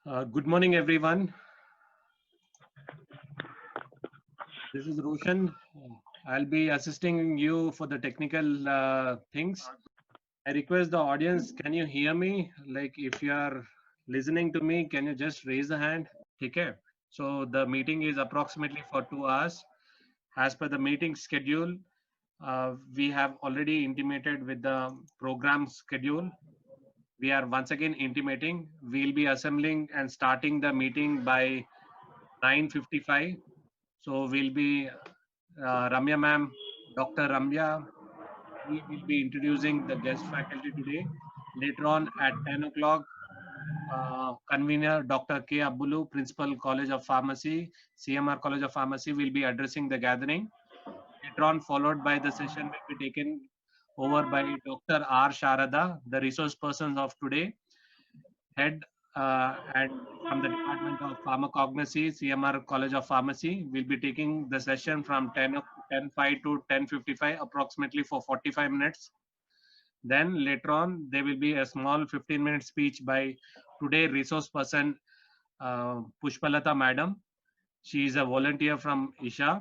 Good morning, everyone. This is Roshan. I'll be assisting you for the technical things. I request the audience, can you hear me? Like if you are listening to me, can you just raise the hand? Okay. So the meeting is approximately for 2 hours. As per the meeting schedule, we have already intimated with the program schedule. We are once again intimating. We'll be assembling and starting the meeting by 9:55. So we'll be Ramya ma'am, Dr. Ramya, we will be introducing the guest faculty today. Later on at 10 o'clock, convener Dr. K. Abulu, Principal College of Pharmacy, CMR College of Pharmacy, will be addressing the gathering. Later on, followed by the session will be taken over by Dr. R. Sharadha, the resource person of today, head and from the Department of Pharmacognosy, CMR College of Pharmacy, will be taking the session from 10:05 to 10:55, approximately for 45 minutes. Then later on, there will be a small 15-minute speech by today resource person Pushpalatha madam. She is a volunteer from Isha.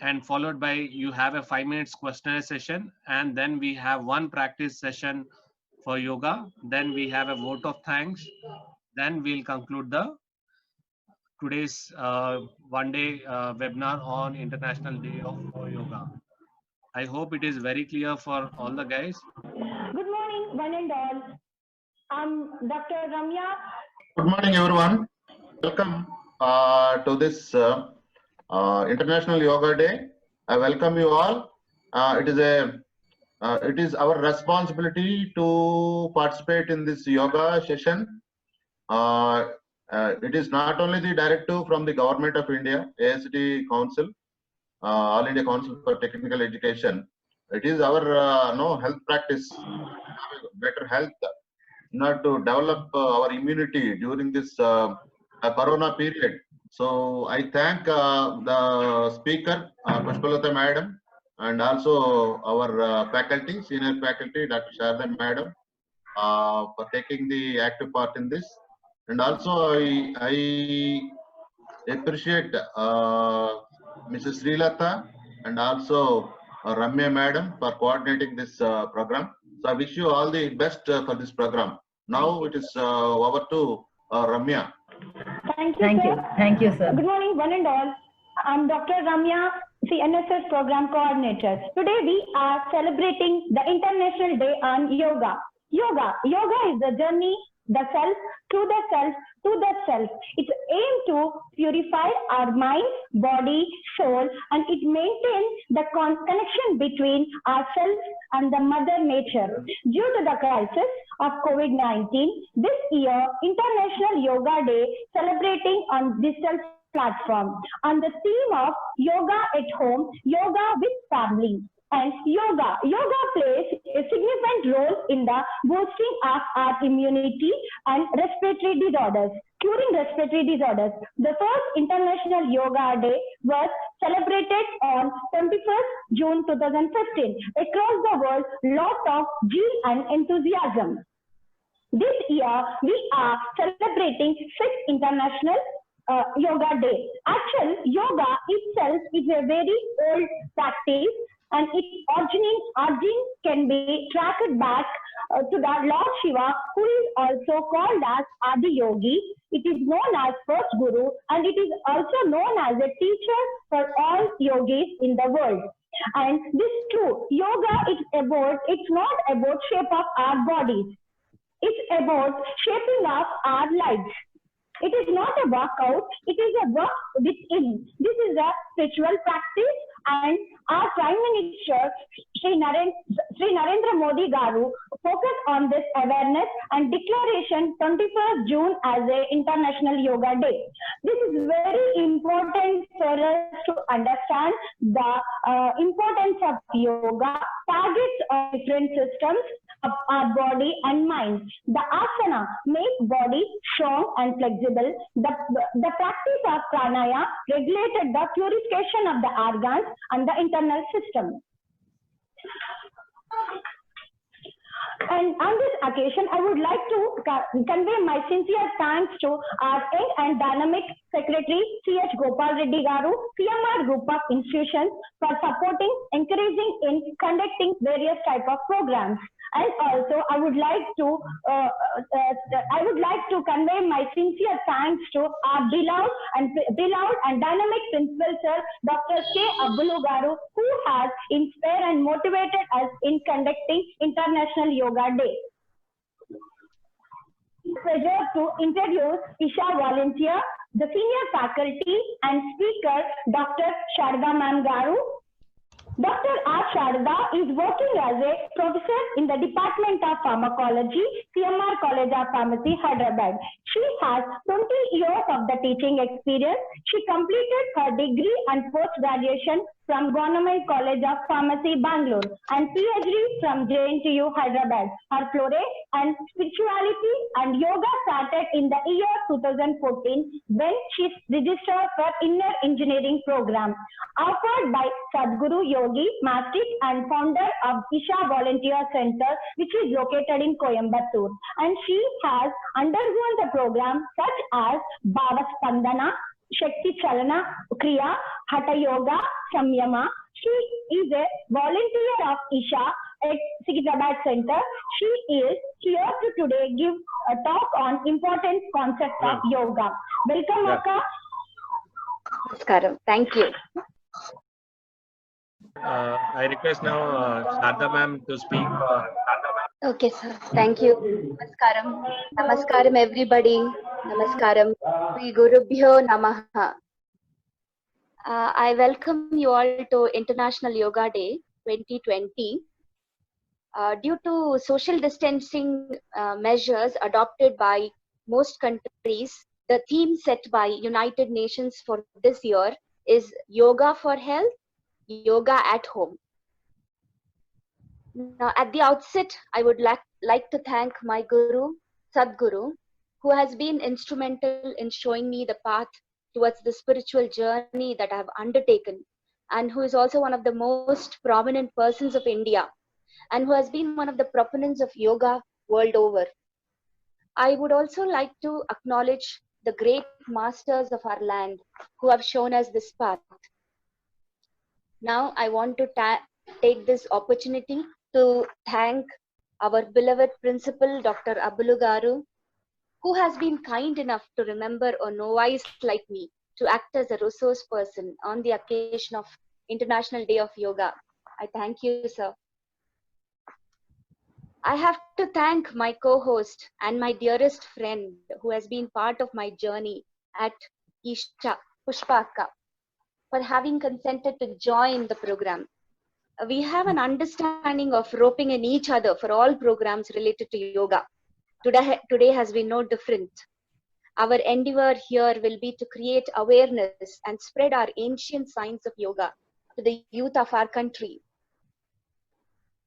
And followed by you have a 5 minutes questionnaire session, and then we have one practice session for yoga. Then we have a vote of thanks. Then we'll conclude the today's one-day webinar on International Day of Yoga. I hope it is very clear for all the guys. Good morning, one and all. I'm Dr. Ramya. Good morning, everyone. Welcome to this International Yoga Day. I welcome you all. It is our responsibility to participate in this yoga session. It is not only the directive from the Government of India, ASD Council, All India Council for Technical Education. It is our health practice, better health, in order to develop our immunity during this corona period. So I thank the speaker, Pushpalatha madam, and also our faculty, senior faculty, Dr. Sharadha madam, for taking the active part in this. And also I appreciate Mrs. Srilata and also Ramya madam for coordinating this program. So I wish you all the best for this program. Now it is over to Ramya. Thank you, sir. Good morning, one and all. I'm Dr. Ramya, CNSS Program Coordinator. Today we are celebrating the International Day on Yoga. Yoga is the journey, the self, to the self, to the self. It's aimed to purify our mind, body, soul, and it maintains the connection between ourselves and the Mother Nature. Due to the crisis of COVID-19, this year, International Yoga Day celebrating on digital platform on the theme of Yoga at Home, Yoga with Family. And yoga plays a significant role in the boosting of our immunity and respiratory disorders. Curing respiratory disorders. The first International Yoga Day was celebrated on 21st June 2015. Across the world, lot of zeal and enthusiasm. This year, we are celebrating 6th International Yoga Day. Actually, yoga itself is a very old practice, and its origin can be tracked back to the Lord Shiva, who is also called as Adi Yogi. It is known as first Guru, and it is also known as a teacher for all yogis in the world. And this is true. Yoga it's not about shape of our bodies. It's about shaping of our lives. It is not a workout, it is a work within. This is a spiritual practice, and our Prime Minister, Sri Narendra Modi Garu, focused on this awareness and declaration 21st June as a International Yoga Day. This is very important for us to understand the importance of yoga, targets of different systems of our body and mind. The asana makes body strong and flexible. The practice of pranaya regulated the purification of the organs and the internal system. And on this occasion, I would like to convey my sincere thanks to our young and dynamic Secretary C.H. Gopal Reddy Garu, CMR Group of Institutions, for supporting, encouraging in conducting various type of programs. And also, I would like to convey my sincere thanks to our beloved and dynamic principal sir, Dr. K. Abulu Garu, who has inspired and motivated us in conducting International Yoga Day. Pleasure to introduce Isha volunteer, the senior faculty and speaker, Dr. Sharadha Ma'am Garu. Dr. R. Sharadha is working as a professor in the Department of Pharmacology, CMR College of Pharmacy, Hyderabad. She has 20 years of the teaching experience. She completed her degree and post-graduation from Government College of Pharmacy, Bangalore, and PhD from JNTU, Hyderabad. Her foray and spirituality and yoga started in the year 2014 when she registered for Inner Engineering program offered by Sadhguru Yogi Mastic and founder of Isha Volunteer Center, which is located in Coimbatore. And she has undergone the program such as Bhava Spandana, Shakti Chalana Kriya, Hatha Yoga, Samyama. She is a volunteer of Isha at Secretariat Center. She is here to today give a talk on important concepts of yoga. Welcome, Akka. Namaskaram. Thank you. I request now Sharadha ma'am to speak. Okay, sir. Thank you. Namaskaram. Namaskaram, everybody. Namaskaram. Sri Gurubhyo Namaha. I welcome you all to International Yoga Day 2020. Due to social distancing measures adopted by most countries, the theme set by United Nations for this year is Yoga for Health, Yoga at Home. Now, at the outset, I would like to thank my Guru, Sadhguru, who has been instrumental in showing me the path towards the spiritual journey that I have undertaken, and who is also one of the most prominent persons of India, and who has been one of the proponents of yoga world over. I would also like to acknowledge the great masters of our land who have shown us this path. Now, I want to take this opportunity to thank our beloved principal, Dr. Abulu Garu, who has been kind enough to remember a novice like me to act as a resource person on the occasion of International Day of Yoga. I thank you, sir. I have to thank my co-host and my dearest friend who has been part of my journey at Isha, Pushpalatha, for having consented to join the program. We have an understanding of roping in each other for all programs related to yoga. Today has been no different. Our endeavor here will be to create awareness and spread our ancient science of yoga to the youth of our country.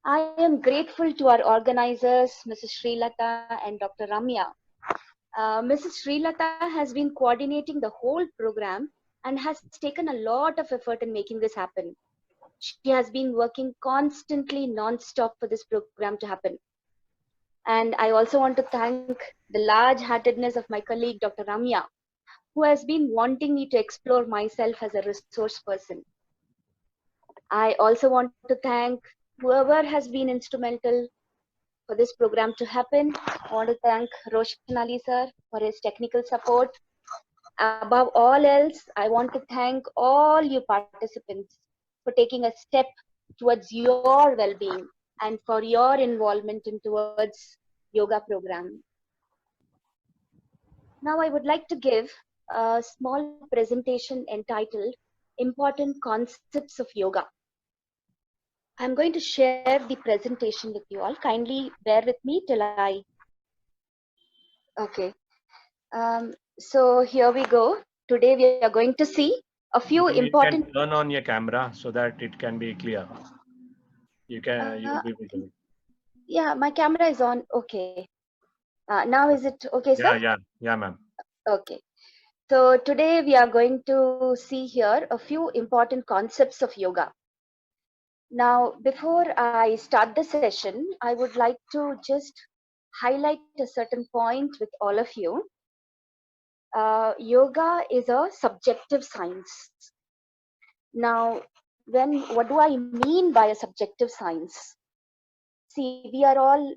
I am grateful to our organizers, Mrs. Srilata and Dr. Ramya. Mrs. Srilata has been coordinating the whole program and has taken a lot of effort in making this happen. She has been working constantly non-stop for this program to happen. And I also want to thank the large-heartedness of my colleague, Dr. Ramya, who has been wanting me to explore myself as a resource person. I also want to thank whoever has been instrumental for this program to happen. I want to thank Roshan Ali sir for his technical support. Above all else, I want to thank all you participants for taking a step towards your well-being and for your involvement towards yoga program. Now I would like to give a small presentation entitled Important Concepts of Yoga. I'm going to share the presentation with you all. Kindly bear with me till I... Okay. So here we go. Today we are going to see a few important... You can turn on your camera so that it can be clear. You'll be visible. Yeah, my camera is on. Okay. Now is it okay, sir? Yeah, ma'am. Okay. So today we are going to see here a few important concepts of yoga. Now, before I start the session, I would like to just highlight a certain point with all of you. Yoga is a subjective science. Now, what do I mean by a subjective science? See, we are all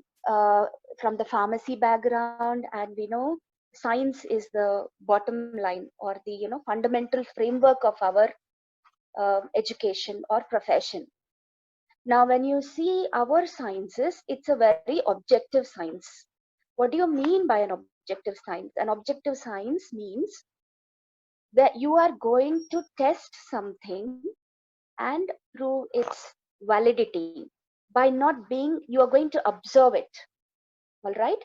from the pharmacy background, and we know science is the bottom line, or the fundamental framework of our education or profession. Now, when you see our sciences, it's a very objective science. What do you mean by an objective science? An objective science means that you are going to test something and prove its validity by not being, you are going to observe it. All right.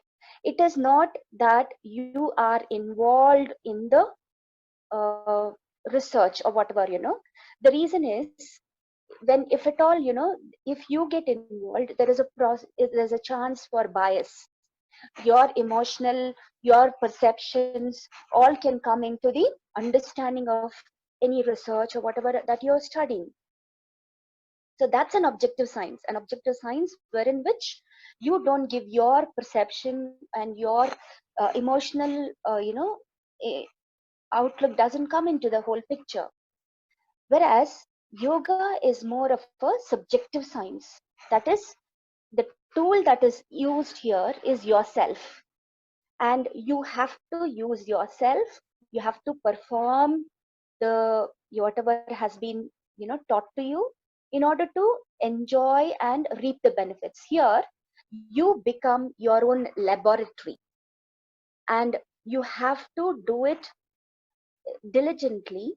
It is not that you are involved in the research or whatever, The reason is, when, if at all, if you get involved, there is a process, there's a chance for bias. Your emotional, your perceptions all can come into the understanding of any research or whatever that you're studying. So that's an objective science wherein which you don't give your perception and your emotional, outlook doesn't come into the whole picture. Whereas yoga is more of a subjective science. That is, the tool that is used here is yourself. And you have to use yourself. You have to perform the whatever has been taught to you in order to enjoy and reap the benefits. Here you become your own laboratory, and you have to do it diligently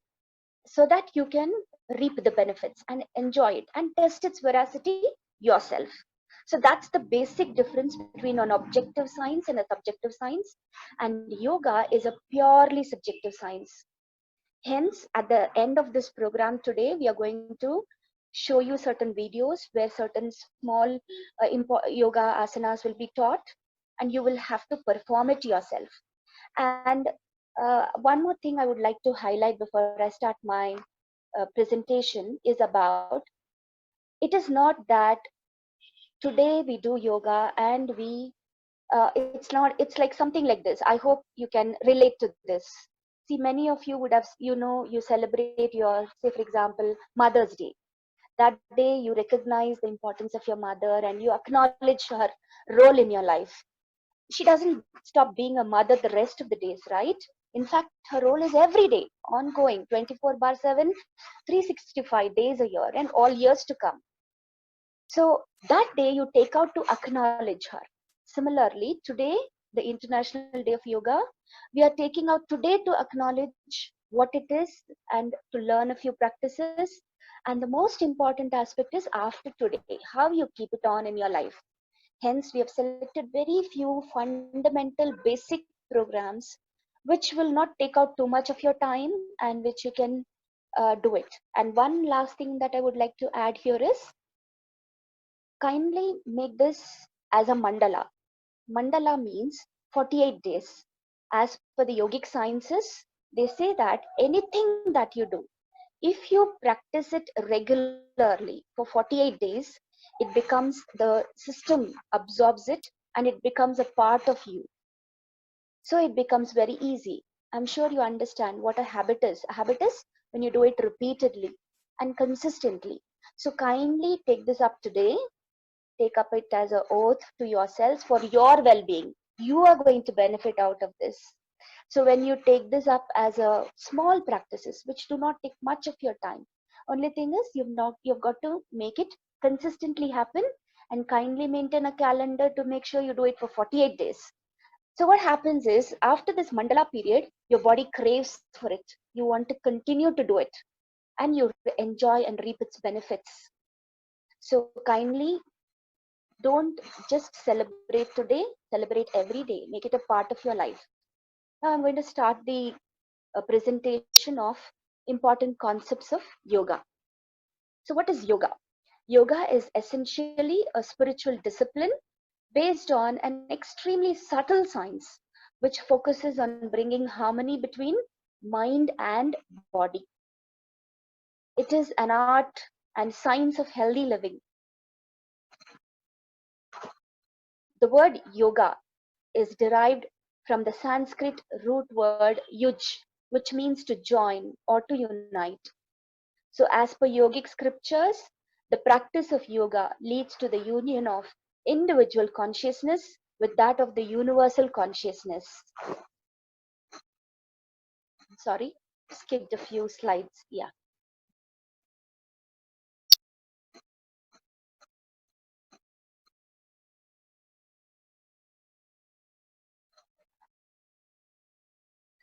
so that you can reap the benefits and enjoy it and test its veracity yourself. So that's the basic difference between an objective science and a subjective science. And yoga is a purely subjective science. Hence, at the end of this program today, we are going to show you certain videos where certain small yoga asanas will be taught, and you will have to perform it yourself. And one more thing I would like to highlight before I start my presentation is about, it is not that today we do yoga and we it's like something like this. I hope you can relate to this. See, many of you would have, you celebrate your, say for example, Mother's Day. That day you recognize the importance of your mother and you acknowledge her role in your life. She doesn't stop being a mother the rest of the days, right? In fact, her role is every day, ongoing, 24/7, 365 days a year and all years to come. So that day you take out to acknowledge her. Similarly, today, the International Day of Yoga, we are taking out today to acknowledge what it is and to learn a few practices. And the most important aspect is after today, how you keep it on in your life. Hence, we have selected very few fundamental basic programs which will not take out too much of your time and which you can do it. And one last thing that I would like to add here is, kindly make this as a mandala. Mandala means 48 days. As per the yogic sciences, they say that anything that you do, if you practice it regularly for 48 days, it becomes, the system absorbs it and it becomes a part of you. So it becomes very easy. I'm sure you understand what a habit is. A habit is when you do it repeatedly and consistently. So kindly take this up today. Take up it as an oath to yourselves for your well-being. You are going to benefit out of this. So when you take this up as a small practices, which do not take much of your time, only thing is you've got to make it consistently happen, and kindly maintain a calendar to make sure you do it for 48 days. So what happens is, after this mandala period, your body craves for it. You want to continue to do it and you enjoy and reap its benefits. So kindly don't just celebrate today, celebrate every day, make it a part of your life. Now I'm going to start the presentation of important concepts of yoga. So what is yoga? Yoga is essentially a spiritual discipline based on an extremely subtle science which focuses on bringing harmony between mind and body. It is an art and science of healthy living. The word yoga is derived from the Sanskrit root word yuj, which means to join or to unite. So, as per yogic scriptures, the practice of yoga leads to the union of individual consciousness with that of the universal consciousness. Sorry, skipped a few slides. Yeah.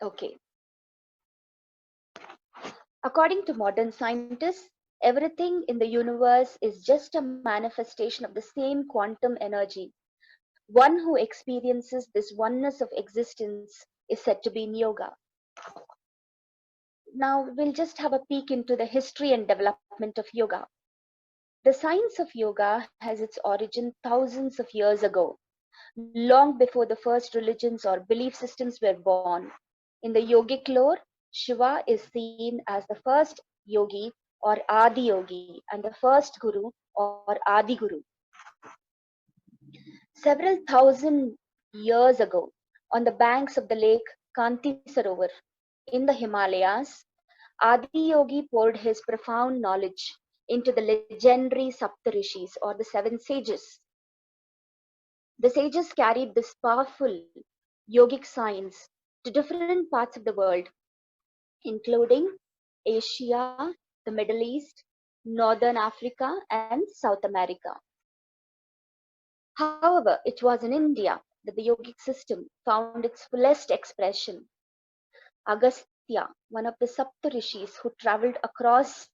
Okay. According to modern scientists, everything in the universe is just a manifestation of the same quantum energy. One who experiences this oneness of existence is said to be in yoga. Now, we'll just have a peek into the history and development of yoga. The science of yoga has its origin thousands of years ago, long before the first religions or belief systems were born. In the yogic lore, Shiva is seen as the first yogi or Adi yogi and the first guru or Adi guru. Several thousand years ago, on the banks of the lake Kanti Sarovar in the Himalayas, Adi Yogi poured his profound knowledge into the legendary Saptarishis or the seven sages. The sages carried this powerful yogic science to different parts of the world, including Asia, the Middle East, Northern Africa, and South America. However, it was in India that the yogic system found its fullest expression. Agastya, one of the Saptarishis who traveled across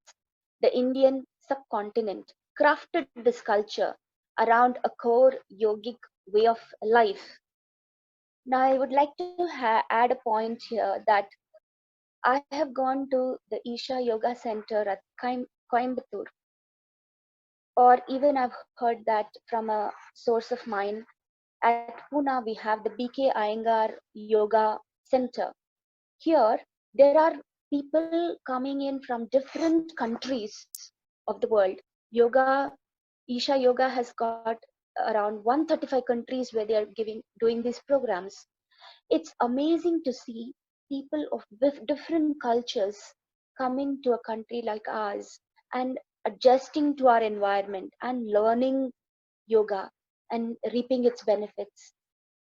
the Indian subcontinent, crafted this culture around a core yogic way of life. Now, I would like to add a point here that I have gone to the Isha Yoga Center at Coimbatore, or even I've heard that from a source of mine. At Pune, we have the BK Iyengar Yoga Center. Here, there are people coming in from different countries of the world. Isha Yoga has got around 135 countries where they are doing these programs. It's amazing to see people of different cultures coming to a country like ours and adjusting to our environment and learning yoga and reaping its benefits.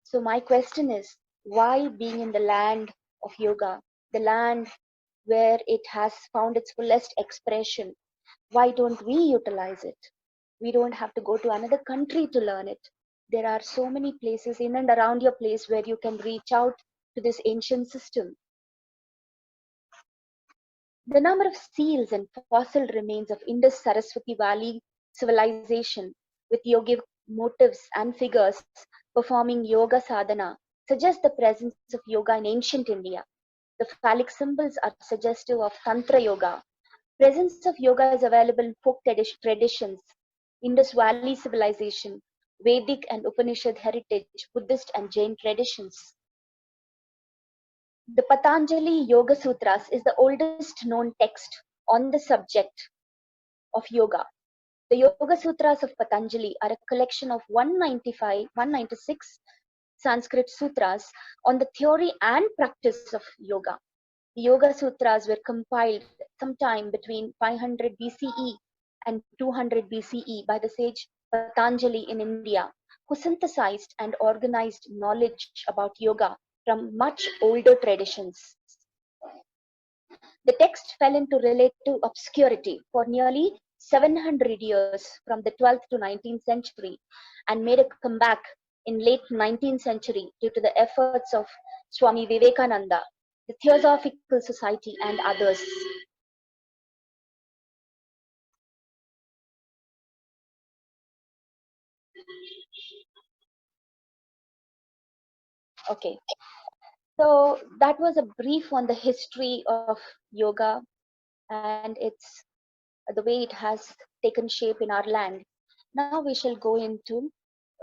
So my question is, why being in the land of yoga, the land where it has found its fullest expression, why don't we utilize it? We don't have to go to another country to learn it. There are so many places in and around your place where you can reach out to this ancient system. The number of seals and fossil remains of Indus Saraswati Valley civilization with yogic motifs and figures performing yoga sadhana suggests the presence of yoga in ancient India. The phallic symbols are suggestive of Tantra yoga. Presence of yoga is available in folk traditions, Indus Valley civilization, Vedic and Upanishad heritage, Buddhist and Jain traditions. The Patanjali Yoga Sutras is the oldest known text on the subject of yoga. The Yoga Sutras of Patanjali are a collection of 196 Sanskrit sutras on the theory and practice of yoga. The Yoga Sutras were compiled sometime between 500 BCE and 200 BCE by the sage Patanjali in India, who synthesized and organized knowledge about yoga from much older traditions. The text fell into relative obscurity for nearly 700 years from the 12th to 19th century and made a comeback in late 19th century due to the efforts of Swami Vivekananda, the Theosophical Society, and others. Okay, so that was a brief on the history of yoga and the way it has taken shape in our land. Now we shall go into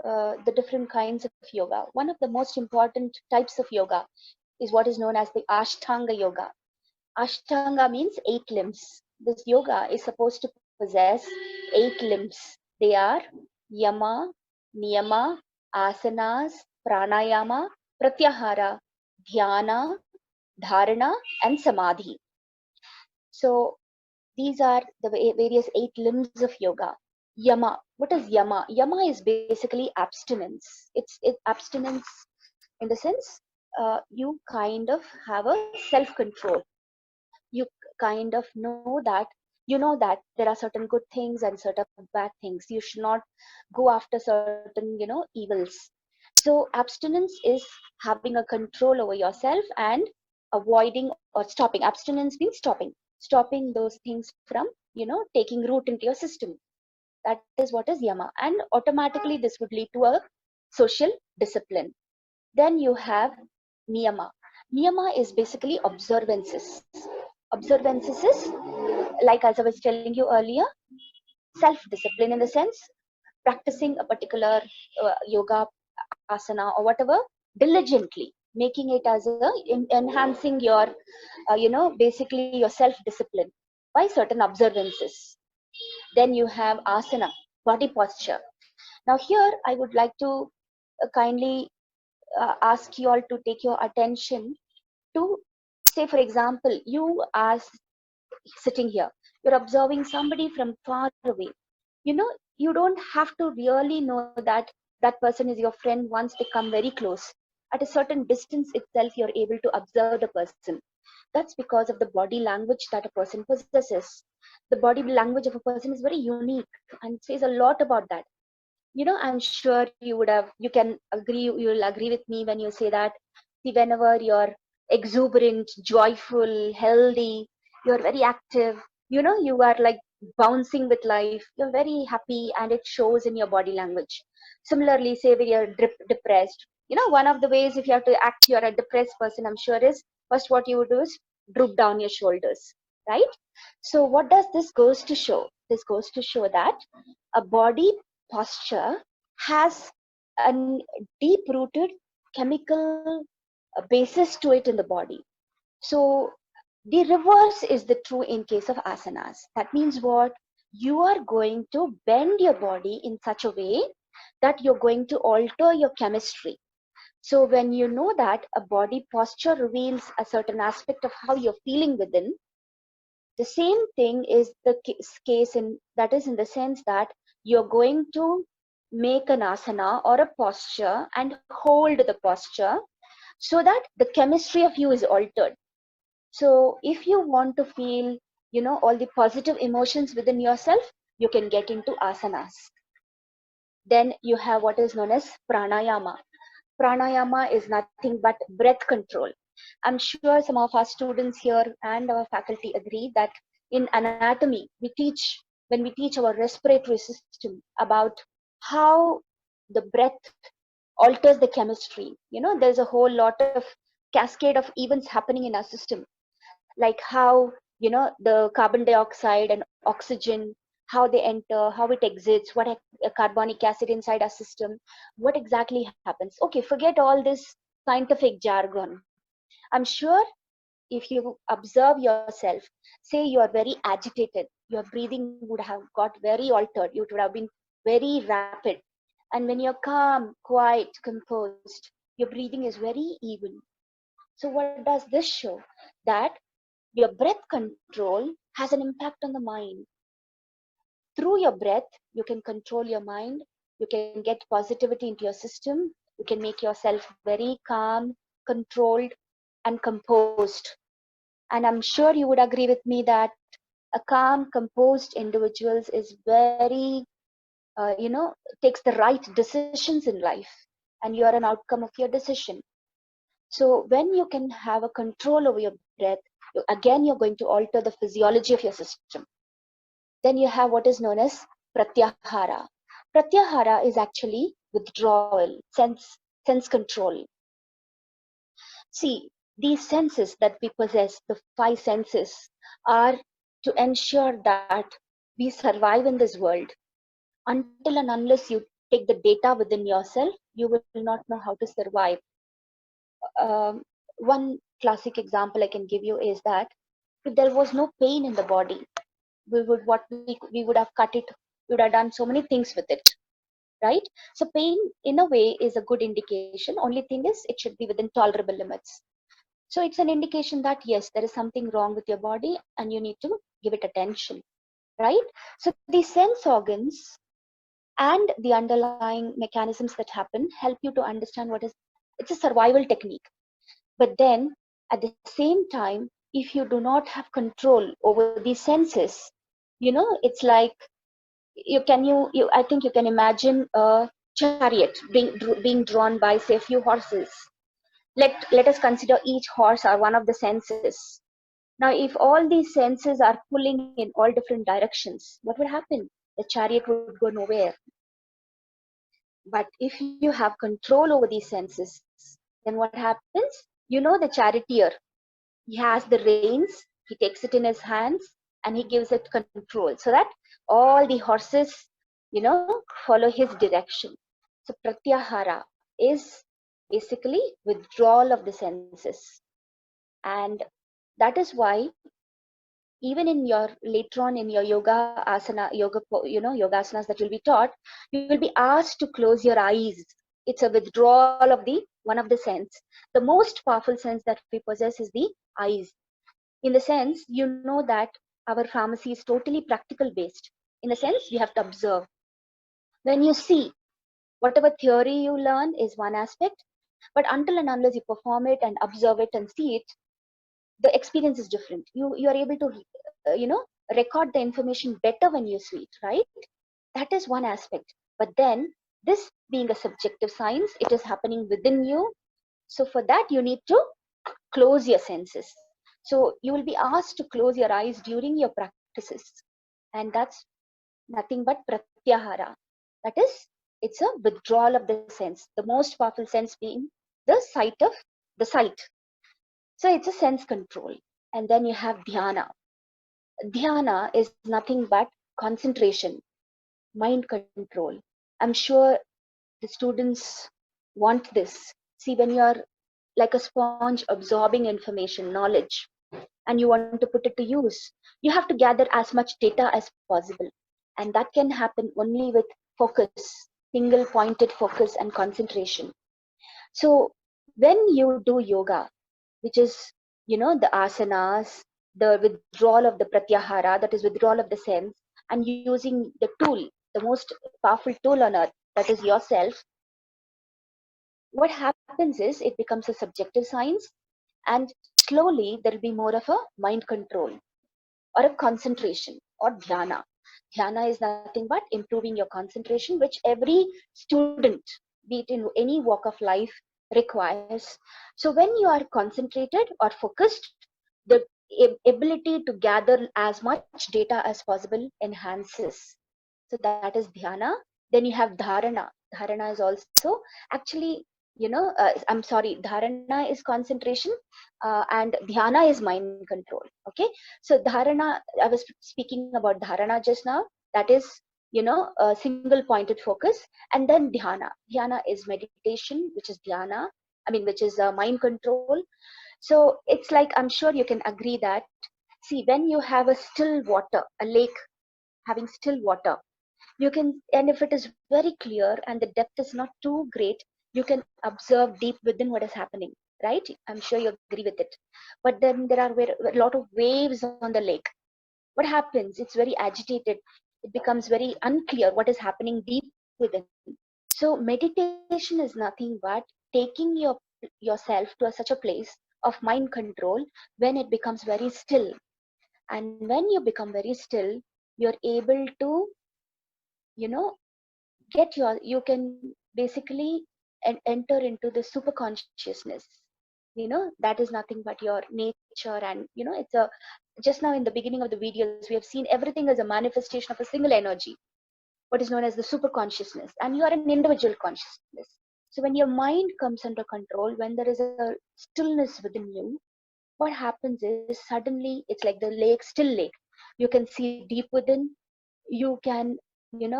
the different kinds of yoga. One of the most important types of yoga is what is known as the Ashtanga yoga. Ashtanga means 8 limbs. This yoga is supposed to possess 8 limbs. They are yama, niyama, asanas, pranayama, pratyahara, dhyana, dharana, and samadhi. So these are the various 8 limbs of yoga. Yama. What is yama? Yama is basically abstinence. It's abstinence in the sense you kind of have a self-control. You kind of know that there are certain good things and certain bad things. You should not go after certain evils. So abstinence is having a control over yourself and avoiding or stopping. Abstinence means stopping those things from taking root into your system. That is what is yama, and automatically this would lead to a social discipline. Then you have niyama. Niyama is basically observances. Observances is, like as I was telling you earlier, self discipline, in the sense practicing a particular yoga asana or whatever diligently, making it as a enhancing your basically your self discipline by certain observances. Then you have asana, body posture. Now here I would like to kindly ask you all to take your attention to, say for example, you are sitting here, you're observing somebody from far away. You don't have to really know that that person is your friend once they come very close. At a certain distance itself, you're able to observe the person. That's because of the body language that a person possesses. The body language of a person is very unique and says a lot about that. I'm sure you can agree, you'll agree with me when you say that, see, whenever you're exuberant, joyful, healthy, you're very active, you are like bouncing with life, you're very happy, and it shows in your body language. Similarly, say when you're depressed, one of the ways, if you have to act, you're a depressed person, I'm sure, is first what you would do is droop down your shoulders, right? So what does this goes to show? This goes to show that a body posture has a deep rooted chemical basis to it in the body. So the reverse is the true in case of asanas. That means what? You are going to bend your body in such a way that you're going to alter your chemistry. So when you know that a body posture reveals a certain aspect of how you're feeling within, the same thing is the case in that is in the sense that you're going to make an asana or a posture and hold the posture so that the chemistry of you is altered. So if you want to feel, all the positive emotions within yourself, you can get into asanas. Then you have what is known as pranayama. Pranayama is nothing but breath control. I'm sure some of our students here and our faculty agree that in anatomy, when we teach our respiratory system about how the breath alters the chemistry. There's a whole lot of cascade of events happening in our system, like how, the carbon dioxide and oxygen, how they enter, how it exits, what carbonic acid inside our system, what exactly happens. Okay, forget all this scientific jargon. I'm sure if you observe yourself, say you are very agitated, your breathing would have got very altered, you would have been very rapid. And when you're calm, quiet, composed, your breathing is very even. So what does this show? That your breath control has an impact on the mind. Through your breath, you can control your mind, you can get positivity into your system, you can make yourself very calm, controlled, and composed. And I'm sure you would agree with me that a calm, composed individual is very, takes the right decisions in life, and you are an outcome of your decision. So when you can have a control over your breath, again, you're going to alter the physiology of your system. Then you have what is known as pratyahara. Pratyahara is actually withdrawal, sense control. See, these senses that we possess, the 5 senses, are to ensure that we survive in this world. Until and unless you take the data within yourself, you will not know how to survive. One classic example I can give you is that if there was no pain in the body, we would have cut it, we would have done so many things with it, right? So pain in a way is a good indication. Only thing is it should be within tolerable limits. So it's an indication that yes, there is something wrong with your body and you need to give it attention, right? So these sense organs and the underlying mechanisms that happen help you to understand what is, it's a survival technique. But then at the same time, if you do not have control over these senses, it's like you I think you can imagine a chariot being drawn by, say, a few horses. Let us consider each horse are one of the senses. Now if all these senses are pulling in all different directions, what would happen? The chariot would go nowhere. But if you have control over these senses, then what happens? The charioteer, he has the reins, he takes it in his hands and he gives it control so that all the horses, follow his direction. So pratyahara is basically withdrawal of the senses. And that is why even in your later on in your yoga asana, yoga asanas that you'll be taught, you will be asked to close your eyes. It's a withdrawal of the one of the sense. The most powerful sense that we possess is the eyes. In the sense, that our pharmacy is totally practical based. In the sense, we have to observe. When you see, whatever theory you learn is one aspect, but until and unless you perform it and observe it and see it, the experience is different. You are able to record the information better when you see it, right? That is one aspect. But then this being a subjective science, it is happening within you. So for that you need to close your senses. So you will be asked to close your eyes during your practices, and that's nothing but pratyahara. That is, it's a withdrawal of the sense, the most powerful sense being the sight of the sight. So it's a sense control. And then you have dhyana. Dhyana is nothing but concentration, mind control. I'm sure the students want this. See, when you're like a sponge absorbing information, knowledge, and you want to put it to use, you have to gather as much data as possible. And that can happen only with focus, single pointed focus and concentration. So when you do yoga, which is, the asanas, the withdrawal of the pratyahara, that is withdrawal of the sense, and using the tool, the most powerful tool on earth, that is yourself, what happens is it becomes a subjective science, and slowly there will be more of a mind control or a concentration or dhyana. Dhyana is nothing but improving your concentration, which every student, be it in any walk of life, requires. So when you are concentrated or focused, the ability to gather as much data as possible enhances. So that is dhyana. Then you have dharana. Dharana is also actually, I'm sorry, dharana is concentration, and dhyana is mind control. Okay, so dharana, I was speaking about dharana just now. That is, a single pointed focus. And then dhyana. Dhyana is meditation, which is dhyana. Which is mind control. So it's like, I'm sure you can agree that, see, when you have a still water, a lake having still water, you can, and if it is very clear and the depth is not too great, you can observe deep within what is happening, right? I'm sure you agree with it. But then there are a lot of waves on the lake. What happens? It's very agitated. It becomes very unclear what is happening deep within. So meditation is nothing but taking yourself to such a place of mind control when it becomes very still. And when you become very still, you're able to, you can basically enter into the super consciousness. That is nothing but your nature. And it's a, just now in the beginning of the videos, we have seen everything as a manifestation of a single energy, what is known as the super consciousness, and you are an individual consciousness. So when your mind comes under control, when there is a stillness within you, what happens is suddenly it's like the lake, still lake. You can see deep within. You can,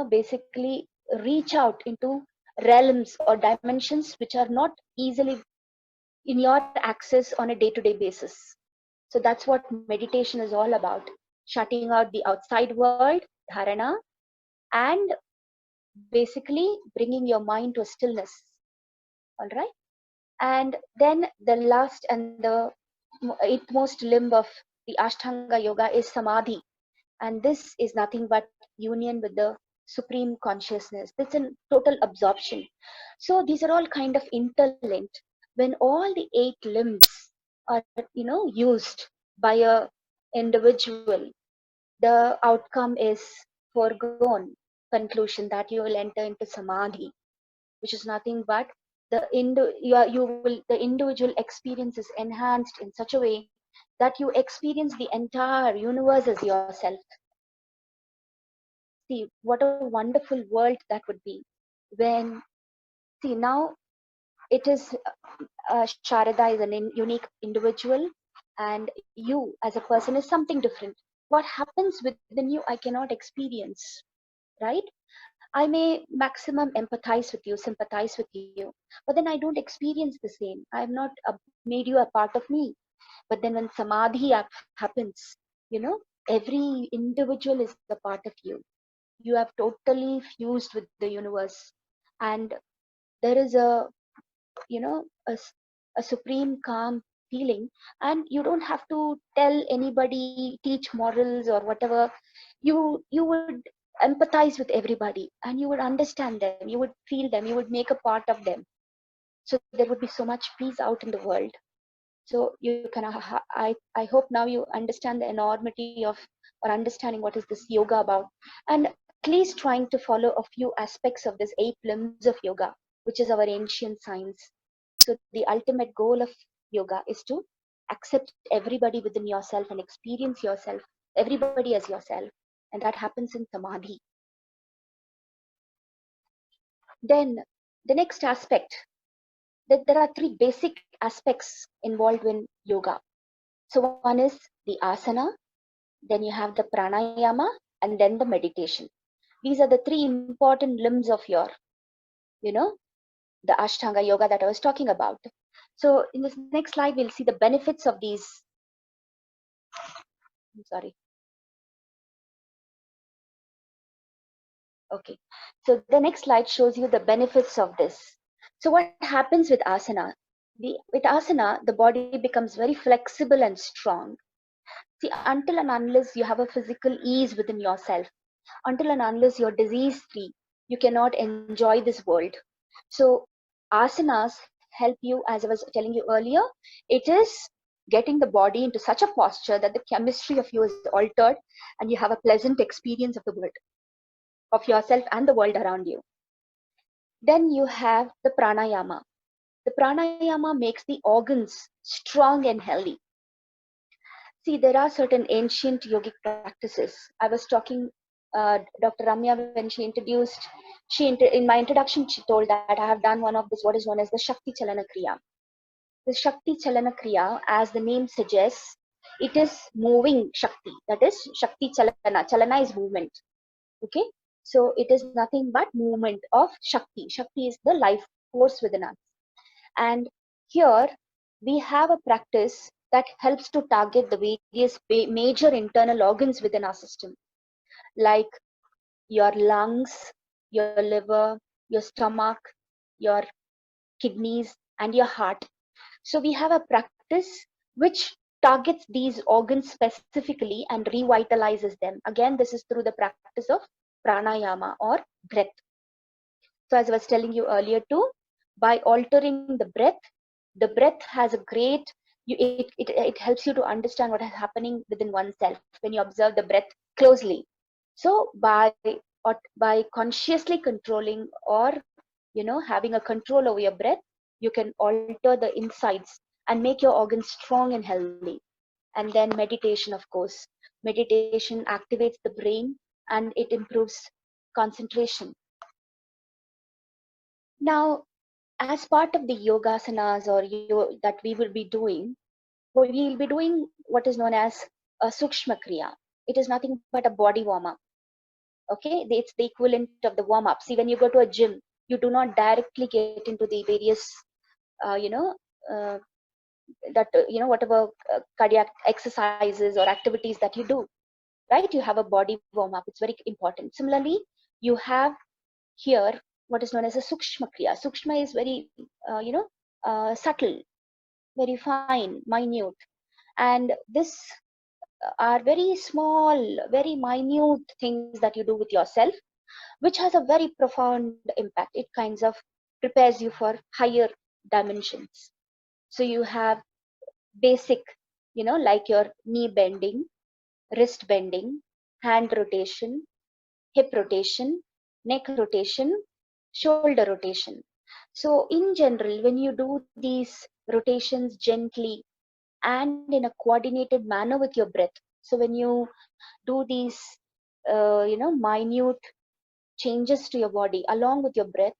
basically reach out into realms or dimensions which are not easily in your access on a day-to-day basis. So that's what meditation is all about. shutting out the outside world, dharana, and basically bringing your mind to a stillness. All right. And then the last and the eighthmost limb of the Ashtanga Yoga is Samadhi. And this is nothing but union with the supreme consciousness. It's a total absorption. So these are all kind of interlinked. When all the 8 limbs are, used by a individual, the outcome is foregone conclusion that you will enter into Samadhi, which is nothing but the individual experience is enhanced in such a way that you experience the entire universe as yourself. See what a wonderful world that would be. When, see, now it is Sharadha is an unique individual, and you as a person is something different. What happens within you I cannot experience, right? I may maximum empathize with you, sympathize with you, but then I don't experience the same. I have not made you a part of me. But then when Samadhi happens, every individual is a part of you. You have totally fused with the universe, and there is a, a supreme calm feeling, and you don't have to tell anybody, teach morals or whatever. You would empathize with everybody, and you would understand them, you would feel them, you would make a part of them. So there would be so much peace out in the world. So you can I hope now you understand the enormity of, or understanding what is this yoga about, and at least trying to follow a few aspects of this 8 limbs of yoga, which is our ancient science. So the ultimate goal of yoga is to accept everybody within yourself and experience yourself, everybody as yourself, and that happens in Samadhi. Then the next aspect, that there are 3 basic aspects involved in yoga. So one is the asana, then you have the pranayama, and then the meditation. These are the 3 important limbs of your, the Ashtanga yoga that I was talking about. So in this next slide, we'll see the benefits of these. I'm sorry. Okay. So the next slide shows you the benefits of this. So what happens with asana? With asana, the body becomes very flexible and strong. See, until and unless you have a physical ease within yourself, until and unless you're disease free, you cannot enjoy this world. So asanas help you, as I was telling you earlier, it is getting the body into such a posture that the chemistry of you is altered and you have a pleasant experience of the world, of yourself and the world around you. Then you have the pranayama. The pranayama makes the organs strong and healthy. See, there are certain ancient yogic practices. I was talking, Dr. Ramya, when she introduced, in my introduction, she told that I have done one of this, what is known as the Shakti Chalana Kriya. The Shakti Chalana Kriya, as the name suggests, it is moving Shakti. That is Shakti Chalana. Chalana is movement. Okay. So it is nothing but movement of Shakti. Shakti is the life force within us. And here we have a practice that helps to target the various major internal organs within our system, like your lungs, your liver, your stomach, your kidneys, and your heart. So we have a practice which targets these organs specifically and revitalizes them. Again, this is through the practice of pranayama or breath. So as I was telling you earlier too, by altering the breath has a great, it helps you to understand what is happening within oneself when you observe the breath closely. So by consciously controlling, or having a control over your breath, you can alter the insides and make your organs strong and healthy. And then meditation, of course. Meditation activates the brain and it improves concentration. Now, as part of the yogasanas that we will be doing, what is known as a sukshma kriya. It is nothing but a body warm-up. Okay, it's the equivalent of the warm-up. See, when you go to a gym, you do not directly get into the various, whatever cardiac exercises or activities that you do, right? You have a body warm up. It's very important. Similarly, you have here what is known as a sukshma kriya. Sukshma is very subtle, very fine, minute, and this are very small, very minute things that you do with yourself, which has a very profound impact. It kinds of prepares you for higher dimensions. So you have basic, like your knee bending, wrist bending, hand rotation, hip rotation, neck rotation, shoulder rotation. So in general, when you do these rotations gently and in a coordinated manner with your breath, so when you do these minute changes to your body along with your breath,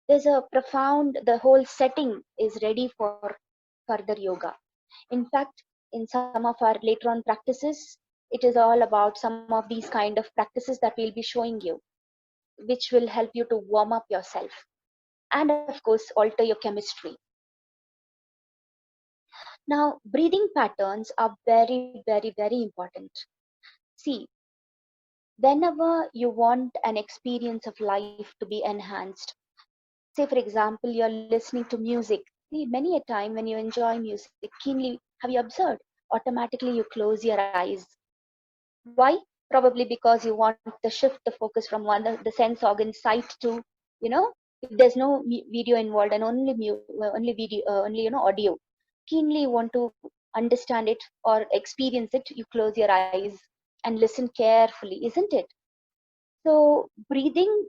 there's a profound, the whole setting is ready for further yoga. In fact, in some of our later on practices, it is all about some of these kind of practices that we'll be showing you, which will help you to warm up yourself and of course alter your chemistry. Now, breathing patterns are very, very, very important. See, whenever you want an experience of life to be enhanced, say for example, you're listening to music. See, many a time when you enjoy music keenly, have you observed? Automatically you close your eyes. Why? Probably because you want to shift the focus from one the sense organ sight to, if there's no video involved and only only video, only audio. Keenly you want to understand it or experience it, you close your eyes and listen carefully, isn't it? So breathing,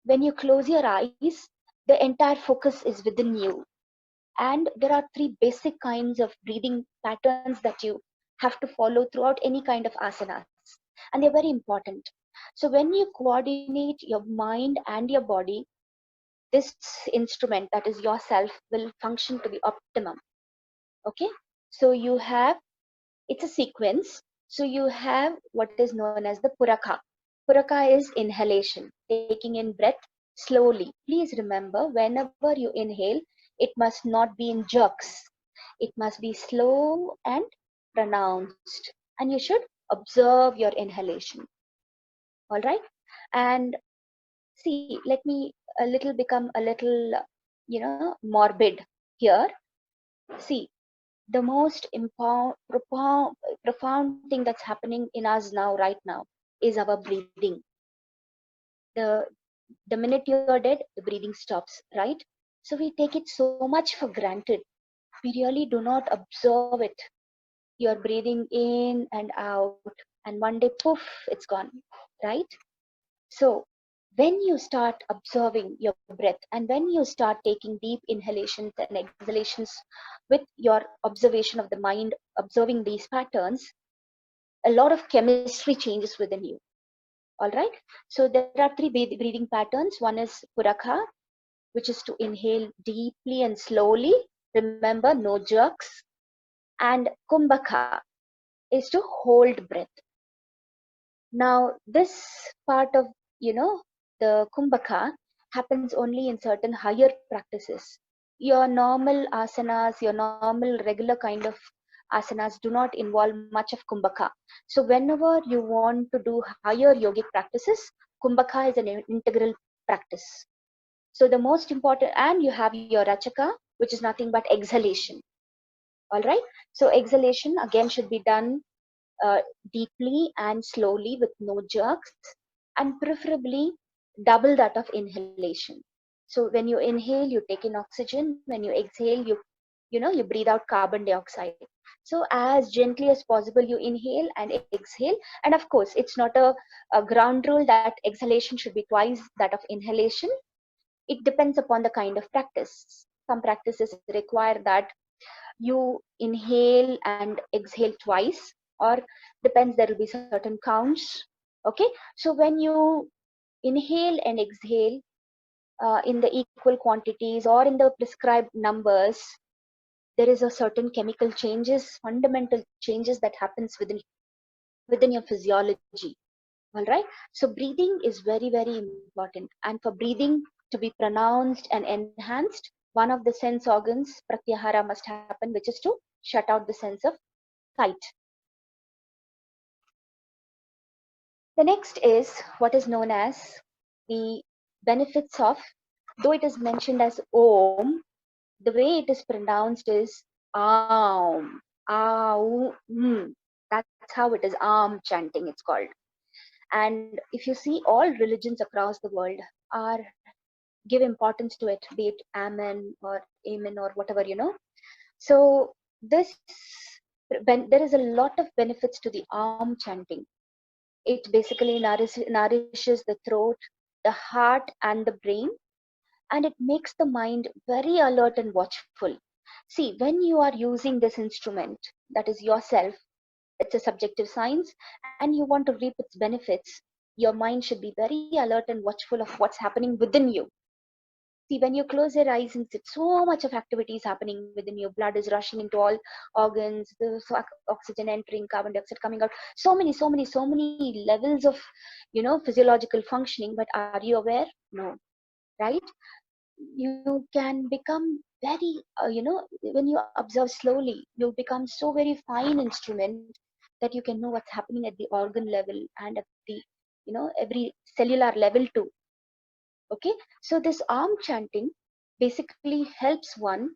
when you close your eyes, the entire focus is within you. And there are three basic kinds of breathing patterns that you have to follow throughout any kind of asanas. And they're very important. So when you coordinate your mind and your body, this instrument, that is yourself, will function to the optimum. Okay? So you have, it's a sequence. So you have what is known as the puraka. Puraka is inhalation, taking in breath slowly. Please remember, whenever you inhale, it must not be in jerks. It must be slow and pronounced. And you should observe your inhalation. All right? And see, let me become a little, morbid here. See, the most profound thing that's happening in us now, right now, is our breathing. The minute you're dead, the breathing stops, right? So we take it so much for granted. We really do not observe it. You're breathing in and out, and one day, poof, it's gone, right? So when you start observing your breath and when you start taking deep inhalations and exhalations with your observation of the mind, observing these patterns, a lot of chemistry changes within you. All right. So there are three breathing patterns. One is Puraka, which is to inhale deeply and slowly. Remember, no jerks. And Kumbhaka is to hold breath. Now, this part of, the Kumbhaka happens only in certain higher practices. Your normal asanas, your normal regular kind of asanas do not involve much of Kumbhaka. So whenever you want to do higher yogic practices, Kumbhaka is an integral practice. So the most important, and you have your Rachaka, which is nothing but exhalation. All right. So exhalation again should be done deeply and slowly with no jerks, and preferably double that of inhalation. So when you inhale, you take in oxygen. When you exhale, you breathe out carbon dioxide. So as gently as possible, you inhale and exhale. And of course, it's not a ground rule that exhalation should be twice that of inhalation. It depends upon the kind of practice. Some practices require that you inhale and exhale twice, or depends, there will be certain counts. Okay, so when you inhale and exhale in the equal quantities or in the prescribed numbers, there is a certain chemical changes, fundamental changes that happens within your physiology. All right. So breathing is very, very important, and for breathing to be pronounced and enhanced, one of the sense organs, pratyahara, must happen, which is to shut out the sense of sight. The next is what is known as the benefits of, though it is mentioned as Om, the way it is pronounced is Aum. Aum. That's how it is. Aum chanting, it's called. And if you see, all religions across the world are give importance to it, be it Amen or whatever, So this there is a lot of benefits to the Aum chanting. It basically nourishes the throat, the heart, and the brain, and it makes the mind very alert and watchful. See, when you are using this instrument, that is yourself, it's a subjective science, and you want to reap its benefits, your mind should be very alert and watchful of what's happening within you. See, when you close your eyes and sit, so much of activity is happening within you. Blood is rushing into all organs, the oxygen entering, carbon dioxide coming out. So many levels of, physiological functioning. But are you aware? No, right? You can become very, when you observe slowly, you become so very fine instrument that you can know what's happening at the organ level and at the, every cellular level too. Okay, so this Aum chanting basically helps one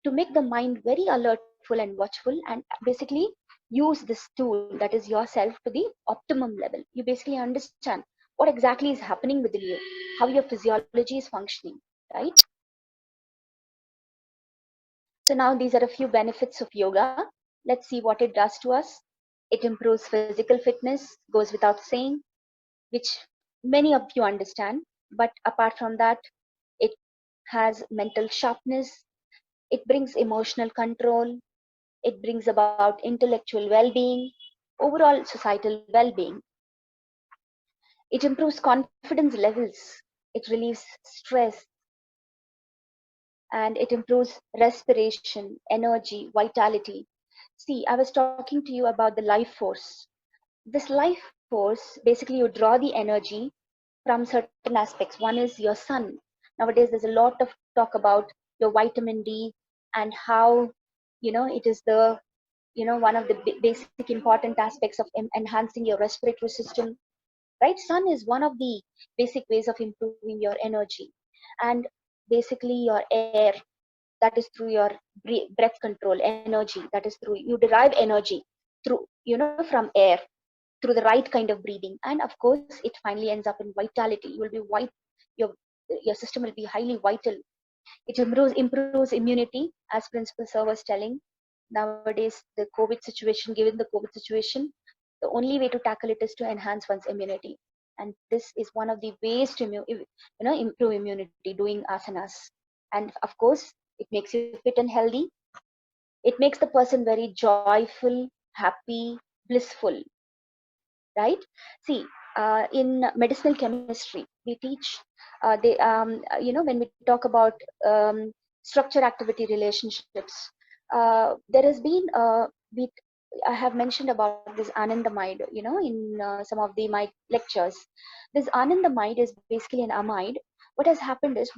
to make the mind very alertful and watchful, and basically use this tool, that is yourself, to the optimum level. You basically understand what exactly is happening within you, how your physiology is functioning, right? So now these are a few benefits of yoga. Let's see what it does to us. It improves physical fitness, goes without saying, which many of you understand. But apart from that, it has mental sharpness, it brings emotional control, it brings about intellectual well-being, overall societal well-being. It improves confidence levels, it relieves stress, and it improves respiration, energy, vitality. See, I was talking to you about the life force. This life force, basically you draw the energy from certain aspects. One is your sun. Nowadays, there's a lot of talk about your vitamin D and how, it is the, one of the basic important aspects of enhancing your respiratory system, right? Sun is one of the basic ways of improving your energy. And basically your air, that is through your breath control, energy, that is through, you derive energy through, from air, through the right kind of breathing. And of course, it finally ends up in vitality. You will be your your system will be highly vital. It improves immunity, as Principal Sir was telling. Nowadays, the COVID situation, given the COVID situation, the only way to tackle it is to enhance one's immunity. And this is one of the ways to improve immunity, doing asanas. And of course, it makes you fit and healthy. It makes the person very joyful, happy, blissful, right? See, in medicinal chemistry, we teach, when we talk about structure activity relationships, there has been, we, I have mentioned about this anandamide, in some of my lectures. This anandamide is basically an amide. What has happened is,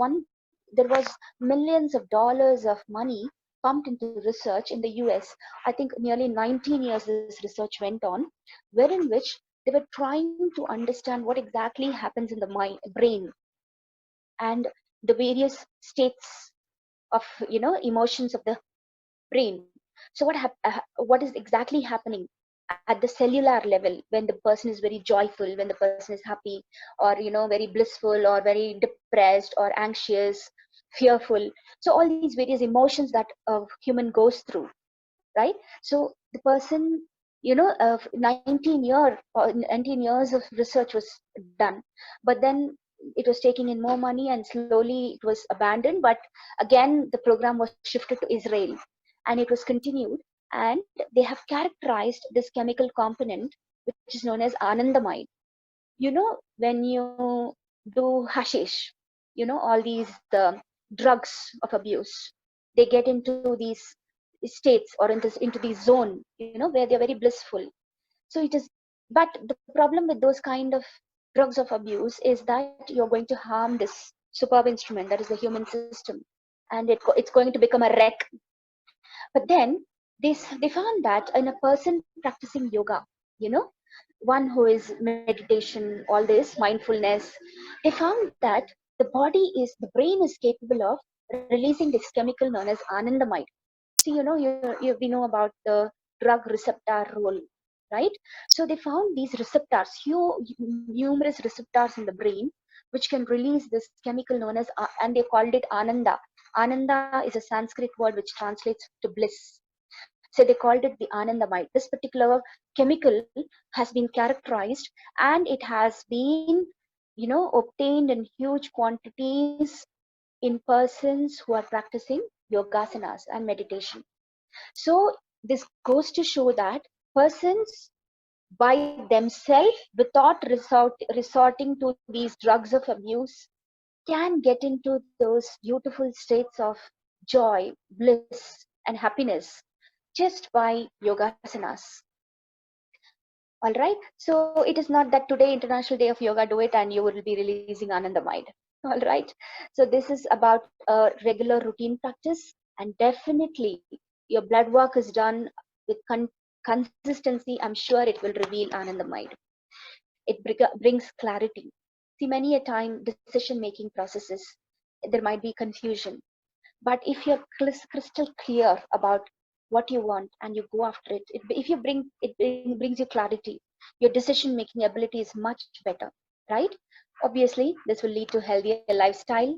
there was millions of dollars of money pumped into research in the US. I think nearly 19 years this research went on, wherein which they were trying to understand what exactly happens in the brain and the various states of, emotions of the brain. So what is exactly happening at the cellular level when the person is very joyful, when the person is happy, or very blissful, or very depressed, or anxious, fearful. So all these various emotions that a human goes through, right? So the person, 19 years of research was done, but then it was taking in more money, and slowly it was abandoned. But again, the program was shifted to Israel, and it was continued. And they have characterized this chemical component, which is known as anandamide. When you do hashish, all these drugs of abuse, they get into these states, or into the zone, where they're very blissful. So it is, but the problem with those kind of drugs of abuse is that you're going to harm this superb instrument, that is the human system, and it's going to become a wreck. But then they found that in a person practicing yoga, one who is meditation, all this mindfulness, they found that the brain is capable of releasing this chemical known as anandamide. See, we know about the drug receptor role, right? So they found these receptors, numerous receptors in the brain, which can release this chemical known as, and they called it ananda. Ananda is a Sanskrit word which translates to bliss. So they called it the anandamide. This particular chemical has been characterized, and it has been, obtained in huge quantities in persons who are practicing yogasanas and meditation. So this goes to show that persons by themselves, without resorting to these drugs of abuse, can get into those beautiful states of joy, bliss, and happiness just by yogasanas. All right. So it is not that today, International Day of Yoga, do it and you will be releasing Anandamide. All right. So this is about a regular routine practice, and definitely your blood work is done with consistency. I'm sure it will reveal Anandamide. It brings clarity. See, many a time decision making processes, there might be confusion, but if you're crystal clear about what you want and you go after it, if you bring it, brings you clarity, your decision making ability is much better, right? Obviously this will lead to healthier lifestyle,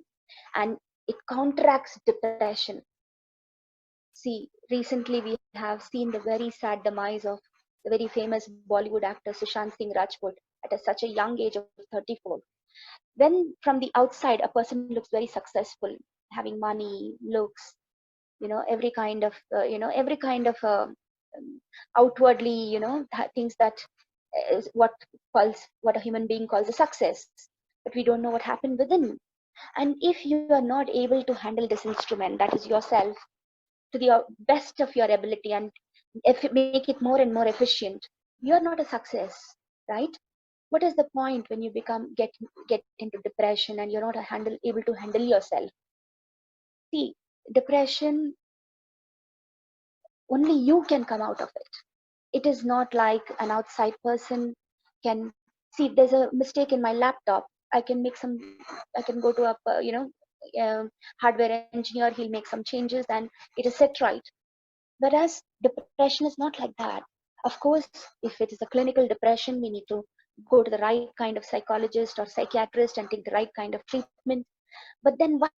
and it counteracts depression. See, recently we have seen the very sad demise of the very famous Bollywood actor Sushant Singh Rajput at such a young age of 34. When from the outside a person looks very successful, having money, looks, every kind of outwardly, things that is what a human being calls a success, but we don't know what happened within. And if you are not able to handle this instrument, that is yourself, to the best of your ability, and if you make it more and more efficient, you are not a success, right? What is the point when you get into depression and you're not able to handle yourself? See, depression, only you can come out of it. It is not like an outside person can see. There's a mistake in my laptop, I can go to a hardware engineer, he'll make some changes and it is set right. Whereas depression is not like that. Of course, if it is a clinical depression, we need to go to the right kind of psychologist or psychiatrist and take the right kind of treatment. But then why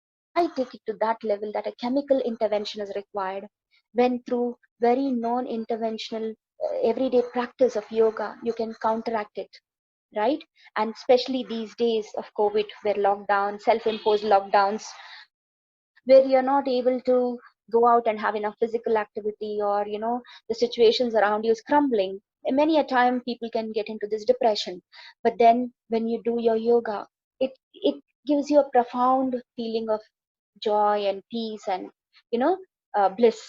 take it to that level that a chemical intervention is required, when through very non-interventional everyday practice of yoga, you can counteract it, right? And especially these days of COVID, where lockdown, self-imposed lockdowns, where you're not able to go out and have enough physical activity, or the situations around you is crumbling, many a time people can get into this depression. But then when you do your yoga, it gives you a profound feeling of joy and peace and bliss,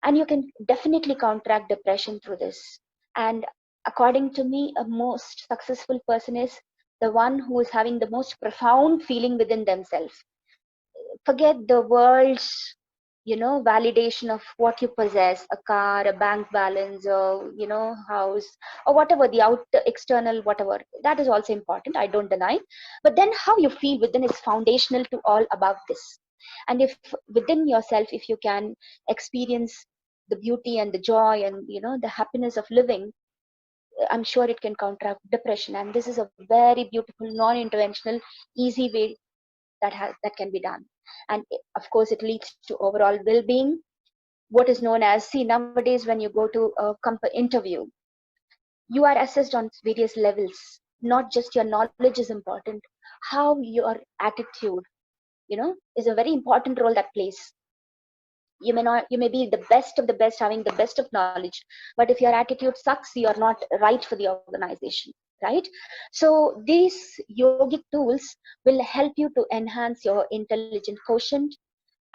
and you can definitely counteract depression through this. And according to me, a most successful person is the one who is having the most profound feeling within themselves. Forget the world's validation of what you possess, a car, a bank balance, or house, or whatever the external, whatever, that is also important, I don't deny. But then how you feel within is foundational to all about this. And if within yourself, if you can experience the beauty and the joy and the happiness of living, I'm sure it can counteract depression. And this is a very beautiful non-interventional easy way that can be done. And of course it leads to overall well-being. What is known as, see, nowadays when you go to a interview, you are assessed on various levels. Not just your knowledge is important, how your attitude is a very important role that plays. You may be the best of the best, having the best of knowledge, but if your attitude sucks, you are not right for the organization, right? So these yogic tools will help you to enhance your intelligent quotient,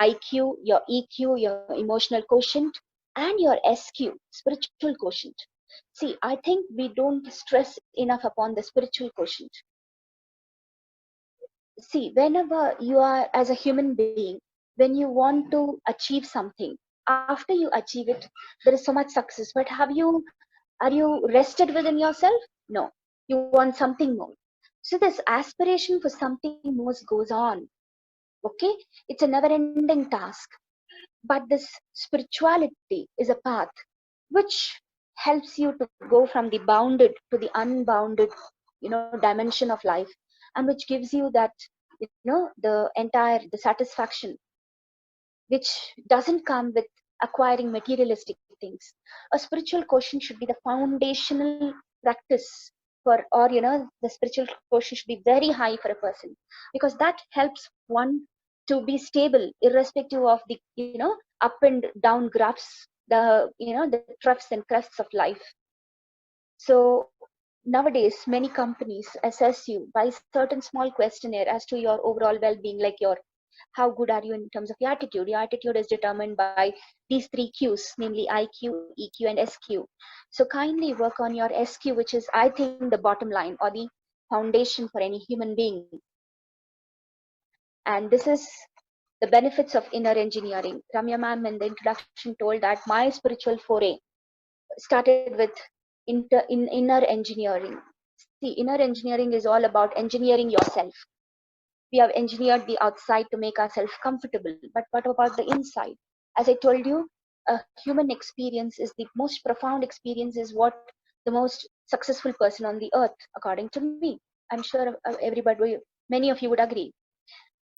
IQ, your EQ, your emotional quotient, and your SQ, spiritual quotient. See, I think we don't stress enough upon the spiritual quotient. See, whenever you are as a human being, when you want to achieve something, after you achieve it, there is so much success. But have you Are you rested within yourself? No. You want something more. So this aspiration for something more goes on. Okay? It's a never-ending task. But this spirituality is a path which helps you to go from the bounded to the unbounded, dimension of life, and which gives you that, the satisfaction, which doesn't come with acquiring materialistic things. A spiritual quotient should be the foundational practice for, or the spiritual quotient should be very high for a person, because that helps one to be stable irrespective of the up and down graphs, the troughs and crests of life. So nowadays many companies assess you by certain small questionnaire as to your overall well-being, like your how good are you in terms of your attitude. Your attitude is determined by these 3 Qs, namely IQ, EQ, and SQ. So kindly work on your SQ, which is, I think, the bottom line or the foundation for any human being. And this is the benefits of inner engineering. Ramya ma'am in the introduction told that my spiritual foray started with inner engineering. See, inner engineering is all about engineering yourself. We have engineered the outside to make ourselves comfortable, but what about the inside? As I told you, a human experience is the most profound experience, is what the most successful person on the earth, according to me. I'm sure everybody, many of you would agree.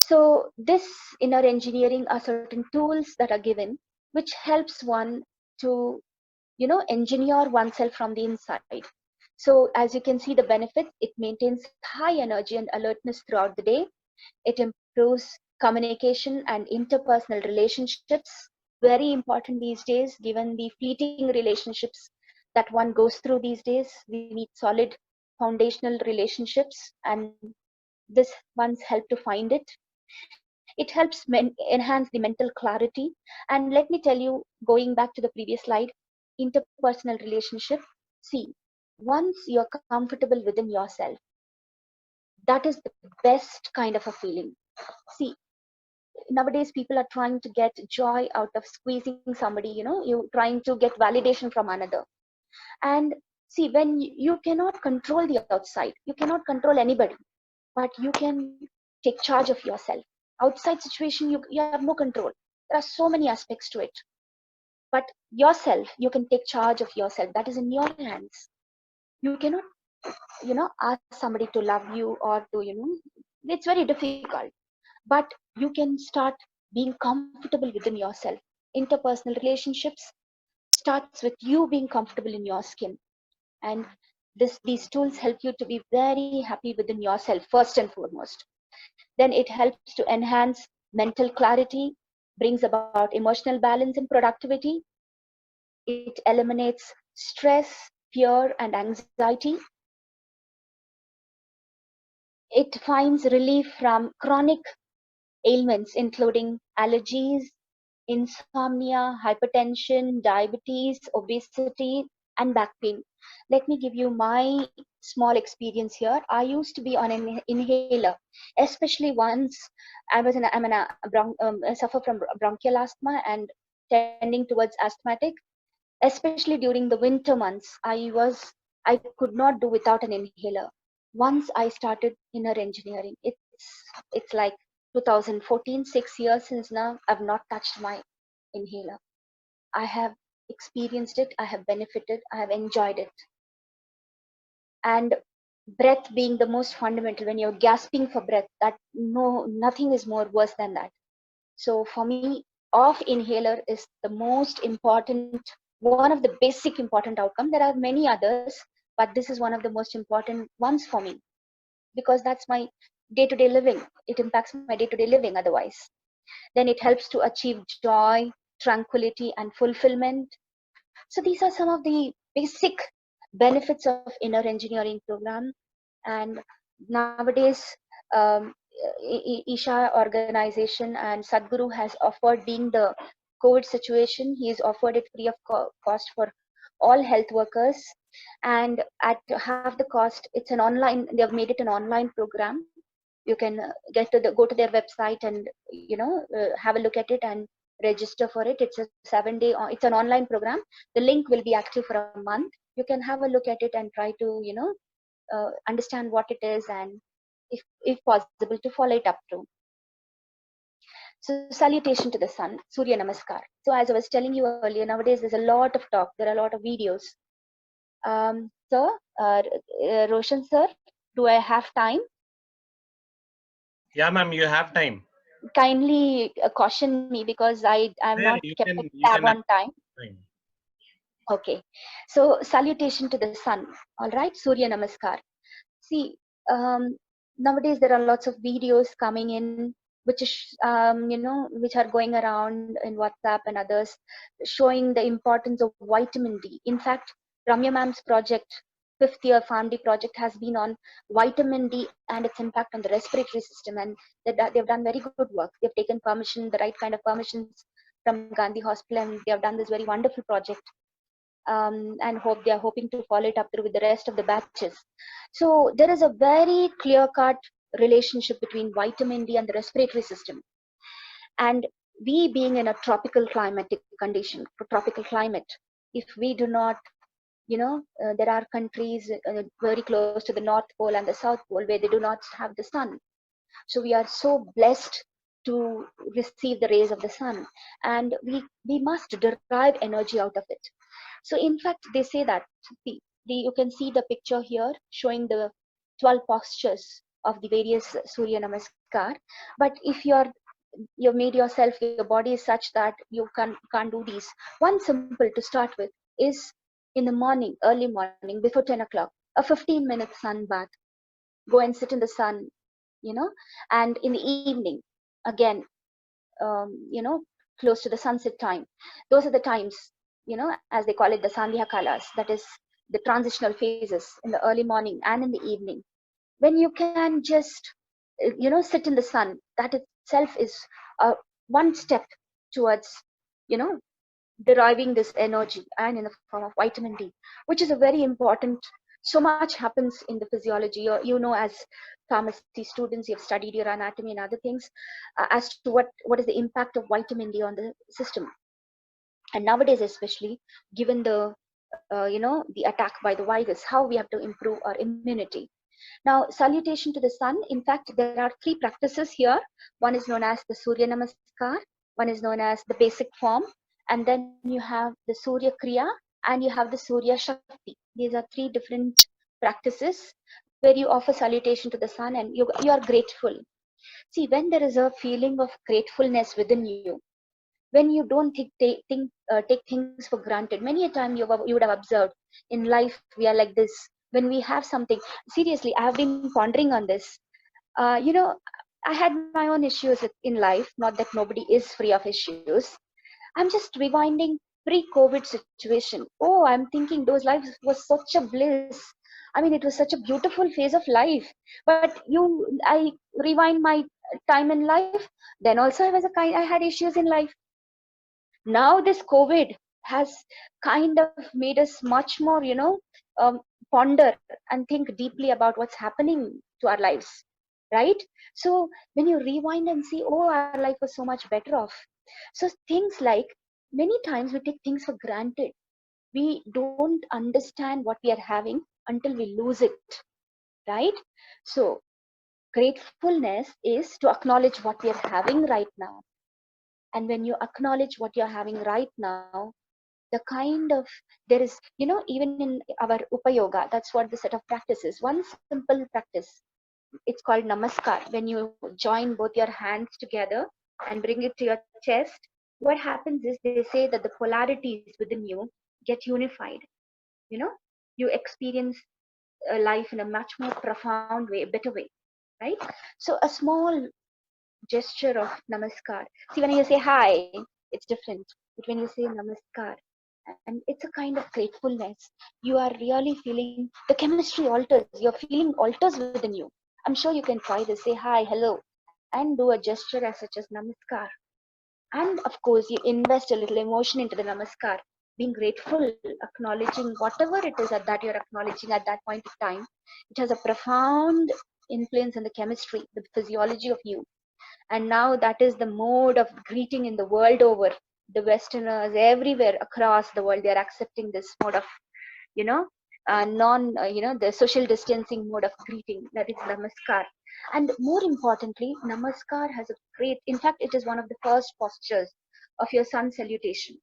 So this inner engineering are certain tools that are given, which helps one to engineer oneself from the inside. So as you can see the benefits, it maintains high energy and alertness throughout the day. It improves communication and interpersonal relationships. Very important these days, given the fleeting relationships that one goes through these days. We need solid foundational relationships, and this one's help to find it. It helps enhance the mental clarity. And let me tell you, going back to the previous slide, interpersonal relationship. See, once you're comfortable within yourself, that is the best kind of a feeling. See, nowadays people are trying to get joy out of squeezing somebody, you trying to get validation from another. And see, when you cannot control the outside, you cannot control anybody, but you can take charge of yourself. Outside situation, you have no control. There are so many aspects to it, but yourself, you can take charge of yourself. That is in your hands. You cannot ask somebody to love you, or to it's very difficult, but you can start being comfortable within yourself. Interpersonal relationships starts with you being comfortable in your skin, and these tools help you to be very happy within yourself first and foremost. Then it helps to enhance mental clarity, brings about emotional balance and productivity. It eliminates stress, fear, and anxiety. It finds relief from chronic ailments including allergies, insomnia, hypertension, diabetes, obesity, and back pain. Let me give you my small experience here. I used to be on an inhaler, especially once I suffer from bronchial asthma and tending towards asthmatic. Especially during the winter months, I could not do without an inhaler. Once I started inner engineering, it's like 2014, 6 years since now, I've not touched my inhaler. I have experienced it, I have benefited, I have enjoyed it. And breath being the most fundamental, when you're gasping for breath, nothing is more worse than that. So for me, off inhaler is the most important, one of the basic important outcome. There are many others, but this is one of the most important ones for me, because that's my day-to-day living. It impacts my day-to-day living otherwise. Then it helps to achieve joy, tranquility, and fulfillment. So these are some of the basic benefits of inner engineering program. And nowadays, Isha organization and Sadhguru has offered, being the COVID situation, he has offered it free of cost for all health workers. And at half the cost, it's an online, they have made it an online program. You can go to their website and have a look at it and register for it. It's a 7-day, it's an online program. The link will be active for a month. you can have a look at it and try to, understand what it is, and if possible to follow it up to. So salutation to the sun, Surya Namaskar. So as I was telling you earlier, nowadays there's a lot of talk, there are a lot of videos. So Roshan sir, do I have time? Yeah, ma'am, you have time. Kindly caution me, because I've not kept a tab on time. Okay, so salutation to the sun. All right, Surya Namaskar. See, nowadays there are lots of videos coming in, which is which are going around in WhatsApp and others, showing the importance of vitamin D. In fact, Ramya ma'am's project, 5th year PharmD project, has been on vitamin D and its impact on the respiratory system, and they've done very good work. They've taken permission, the right kind of permissions from Gandhi Hospital, and they have done this very wonderful project. And they are hoping to follow it up through with the rest of the batches. So there is a very clear-cut relationship between vitamin D and the respiratory system. And we being in a tropical climatic condition, tropical climate, if we do not, there are countries very close to the North Pole and the South Pole where they do not have the sun. So we are so blessed to receive the rays of the sun, and we must derive energy out of it. So in fact, they say that you can see the picture here showing the 12 postures of the various Surya Namaskar. But if you've made yourself, your body is such that you can't do these, one simple to start with is in the morning, early morning, before 10 o'clock, a 15-minute sun bath. Go and sit in the sun, and in the evening, again, close to the sunset time. Those are the times, as they call it, the Sandhya Kalas, that is the transitional phases in the early morning and in the evening, when you can just, sit in the sun. That itself is one step towards, deriving this energy, and in the form of vitamin D, which is a very important. So much happens in the physiology, or, as pharmacy students, you've studied your anatomy and other things, as to what is the impact of vitamin D on the system. And nowadays, especially given the the attack by the virus, how we have to improve our immunity. Now, salutation to the sun. In fact, there are 3 practices here. One is known as the Surya Namaskar, one is known as the basic form, and then you have the Surya Kriya, and you have the Surya Shakti. These are 3 different practices where you offer salutation to the sun, and you are grateful. See, when there is a feeling of gratefulness within you, when you don't take things for granted, many a time you would have observed in life, we are like this. When we have something, seriously, I have been pondering on this. I had my own issues in life, not that nobody is free of issues. I'm just rewinding pre-COVID situation. Oh, I'm thinking those lives was such a bliss. I mean, it was such a beautiful phase of life. But I rewind my time in life. Then also I had issues in life. Now this COVID has kind of made us much more, ponder and think deeply about what's happening to our lives, right? So when you rewind and see, oh, our life was so much better off. So things like, many times we take things for granted. We don't understand what we are having until we lose it, right? So gratefulness is to acknowledge what we are having right now. And when you acknowledge what you're having right now, the kind of, there is, even in our Upa Yoga, that's what the set of practices. One simple practice, it's called Namaskar. When you join both your hands together and bring it to your chest, what happens is, they say that the polarities within you get unified. You experience life in a much more profound way, a better way, right? So a small gesture of Namaskar. See, when you say hi, it's different. But when you say Namaskar, and it's a kind of gratefulness, you are really feeling the chemistry alters. Your feeling alters within you. I'm sure you can try this. Say hi, hello, and do a gesture as such as Namaskar. And of course, you invest a little emotion into the Namaskar, being grateful, acknowledging whatever it is that you're acknowledging at that point of time. It has a profound influence in the chemistry, the physiology of you. And now that is the mode of greeting in the world over. The Westerners everywhere across the world, they are accepting this mode of, the social distancing mode of greeting, that is namaskar. And more importantly, namaskar has a great, in fact, it is one of the first postures of your sun salutation.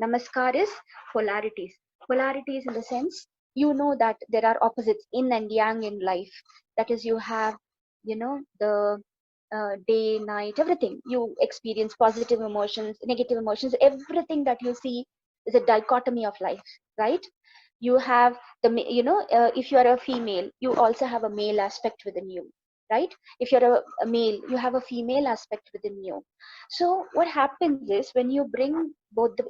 Namaskar is polarities. Polarities in the sense, that there are opposites, yin and yang in life. That is, you have, the day, night, everything. You experience positive emotions, negative emotions, everything that you see is a dichotomy of life, right? You have if you are a female, you also have a male aspect within you, right? If you're a male, you have a female aspect within you. So what happens is, when you bring both the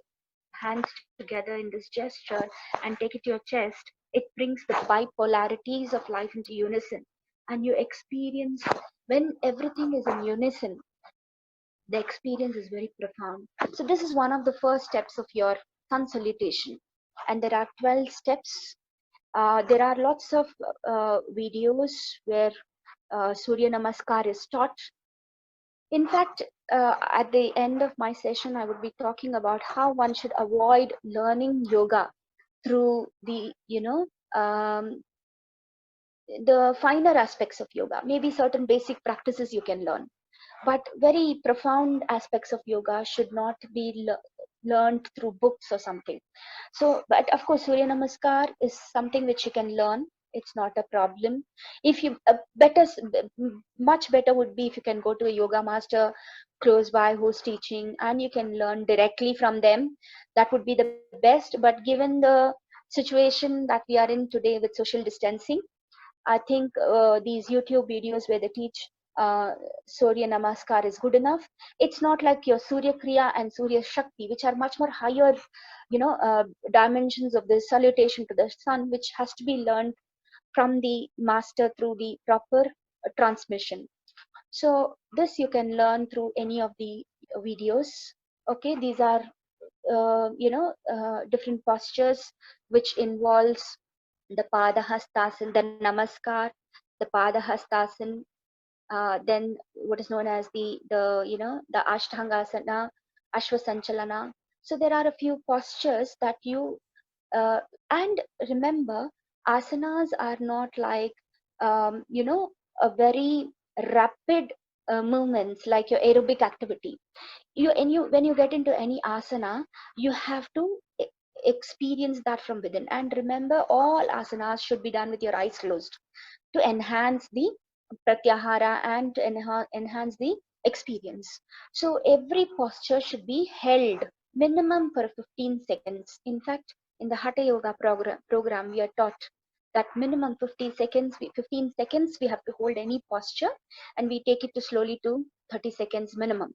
hands together in this gesture and take it to your chest, it brings the bipolarities of life into unison. And you experience, when everything is in unison, the experience is very profound. So this is one of the first steps of your sun salutation. And there are 12 steps. There are lots of videos where Surya Namaskar is taught. In fact, at the end of my session, I would be talking about how one should avoid learning yoga through the, the finer aspects of yoga. Maybe certain basic practices you can learn, but very profound aspects of yoga should not be learned through books or something. So, but of course, Surya Namaskar is something which you can learn. It's not a problem. If you much better would be if you can go to a yoga master close by who's teaching, and you can learn directly from them. That would be the best. But given the situation that we are in today with social distancing, I think these YouTube videos where they teach Surya Namaskar is good enough. It's not like your Surya Kriya and Surya Shakti, which are much more higher, dimensions of the salutation to the sun, which has to be learned from the master through the proper transmission. So this you can learn through any of the videos. Okay, these are different postures which involves the Padahastasana, the Namaskar, the Padahastasana, then what is known as the Ashtangasana, Ashwasanchalana. So there are a few postures that you and remember, asanas are not like a very rapid movements like your aerobic activity. When you get into any asana, you have to experience that from within. And remember, all asanas should be done with your eyes closed to enhance the pratyahara and to enhance the experience. So every posture should be held minimum for 15 seconds. In fact, in the Hatha Yoga program, we are taught that minimum 15 seconds we have to hold any posture, and we take it to slowly to 30 seconds minimum.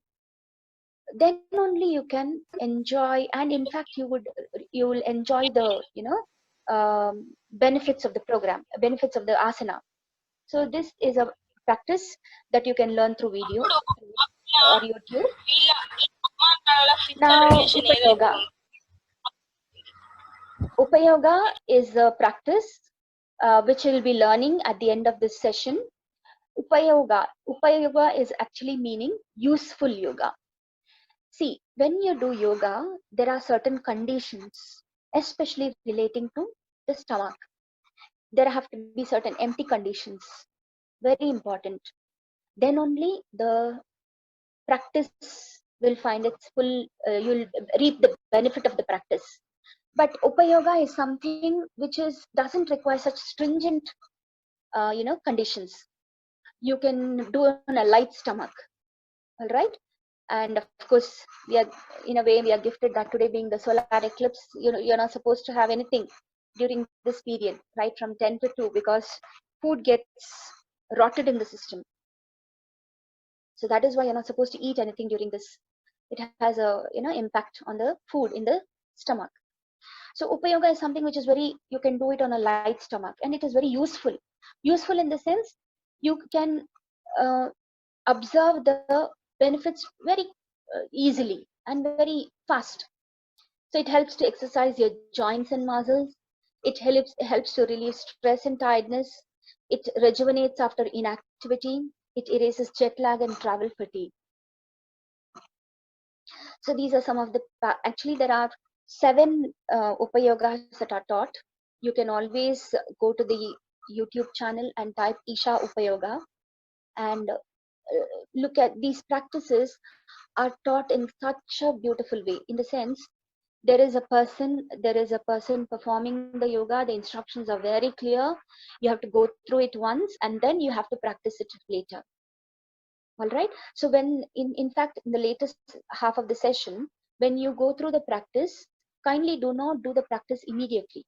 Then only you can enjoy, and in fact you will enjoy the benefits of the program, benefits of the asana. So this is a practice that you can learn through video or YouTube. Now Upayoga. Upayoga is a practice which you'll be learning at the end of this session. Upayoga is actually meaning useful yoga. See, when you do yoga, there are certain conditions, especially relating to the stomach. There have to be certain empty conditions, very important. Then only the practice will find its full, you'll reap the benefit of the practice. But Upayoga is something which doesn't require such stringent, conditions. You can do on a light stomach, all right? And of course, we are, in a way, we are gifted that today being the solar eclipse, you're not supposed to have anything during this period, right, from 10 to 2, because food gets rotted in the system. So that is why you're not supposed to eat anything during this. It has a impact on the food in the stomach. So Upayoga is something which is you can do it on a light stomach, and it is very useful. Useful in the sense you can observe the benefits very easily and very fast. So it helps to exercise your joints and muscles. It helps to relieve stress and tiredness. It rejuvenates after inactivity. It erases jet lag and travel fatigue. So these are some of the, actually there are 7 Upayogas that are taught. you can always go to the YouTube channel and type Isha Upayoga and look at these practices are taught in such a beautiful way, in the sense there is a person performing the yoga. The instructions are very clear. You have to go through it once and then you have to practice it later. All right. So when in fact in the latest half of the session, when you go through the practice, kindly do not do the practice immediately.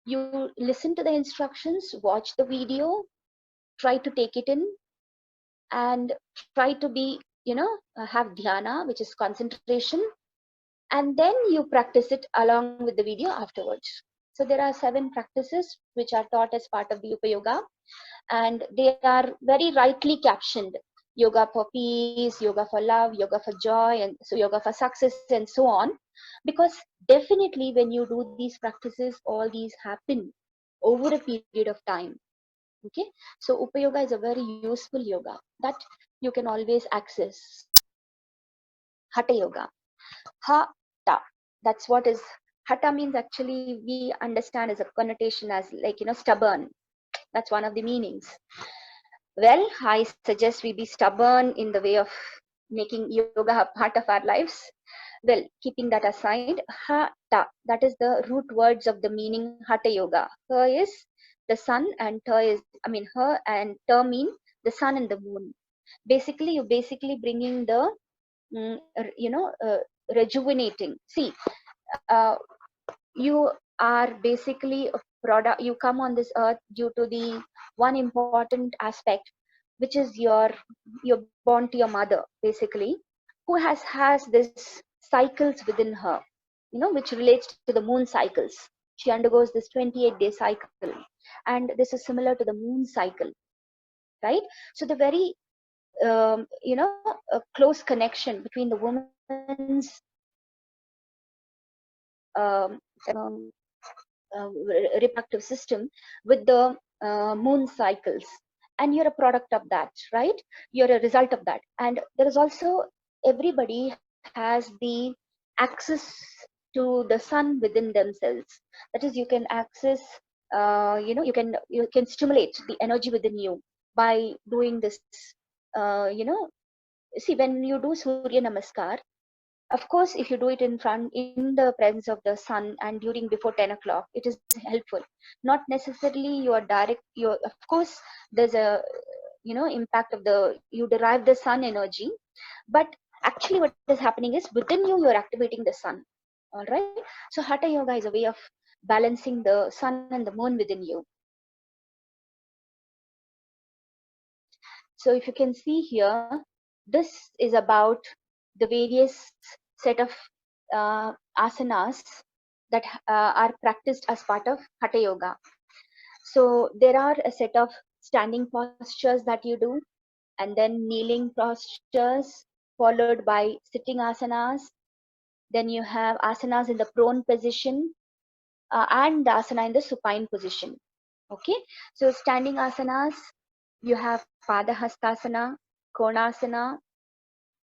You listen to the instructions, watch the video, try to take it in, and try to be, have dhyana, which is concentration, and then you practice it along with the video afterwards. So there are 7 practices which are taught as part of the Upayoga, and they are very rightly captioned: yoga for peace, yoga for love, yoga for joy, and so yoga for success, and so on. Because definitely when you do these practices, all these happen over a period of time. Okay, so Upayoga is a very useful yoga that you can always access. Hatha yoga. Hatha. That's what is Hatha means. Actually, we understand as a connotation as, like, stubborn. That's one of the meanings. Well, I suggest we be stubborn in the way of making yoga a part of our lives. Well, keeping that aside, Hatha, that is the root words of the meaning Hatha yoga. Her is the sun, and her and ter mean the sun and the moon. Basically, you're bringing the rejuvenating. See, uh, you are basically a product. You come on this earth due to the one important aspect, which is you're born to your mother, basically, who has this cycles within her, which relates to the moon cycles. She undergoes this 28-day cycle, and this is similar to the moon cycle, right? So the very a close connection between the woman's reproductive system with the moon cycles, and you're a product of that, right? You're a result of that. And there is also, everybody has the access to the sun within themselves. That is, you can access, you can stimulate the energy within you by doing this. See, when you do Surya Namaskar, of course, if you do it in the presence of the sun and during before 10 o'clock, it is helpful. Not necessarily you are direct. Of course, there's a impact of you derive the sun energy, but actually what is happening is within you are activating the sun. All right. So Hatha yoga is a way of balancing the sun and the moon within you. So if you can see here, this is about the various set of asanas that are practiced as part of Hatha yoga. So there are a set of standing postures that you do, and then kneeling postures, followed by sitting asanas. Then you have asanas in the prone position, and the asana in the supine position. Okay, so standing asanas, you have Padahastasana, Konasana,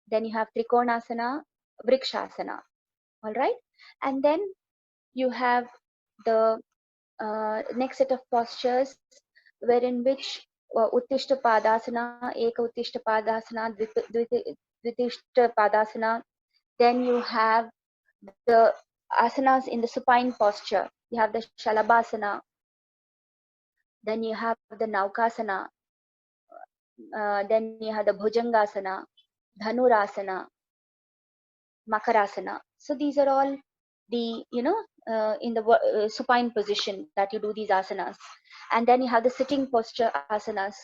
then you have Trikonasana, Vrikshasana. All right, and then you have the next set of postures, wherein which Uttishta Padasana, Eka Uttishta Padasana, Dvitishta Padasana. Then you have the asanas in the supine posture. You have the Shalabhasana. Then you have the Naukasana. Then you have the Bhujangasana, Dhanurasana, Makarasana. So these are all the, in the supine position that you do these asanas. And then you have the sitting posture asanas.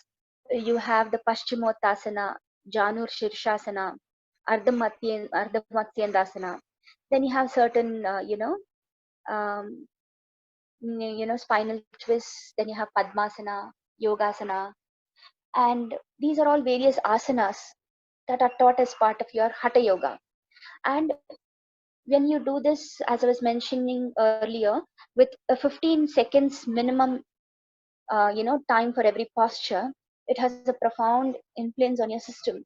You have the Paschimottasana, Janur Shirshasana, Ardhamatyandasana. Then you have certain, um, spinal twists. Then you have Padmasana, Yogasana. And these are all various asanas that are taught as part of your Hatha yoga. And when you do this, as I was mentioning earlier, with a 15 seconds minimum, time for every posture, it has a profound influence on your system.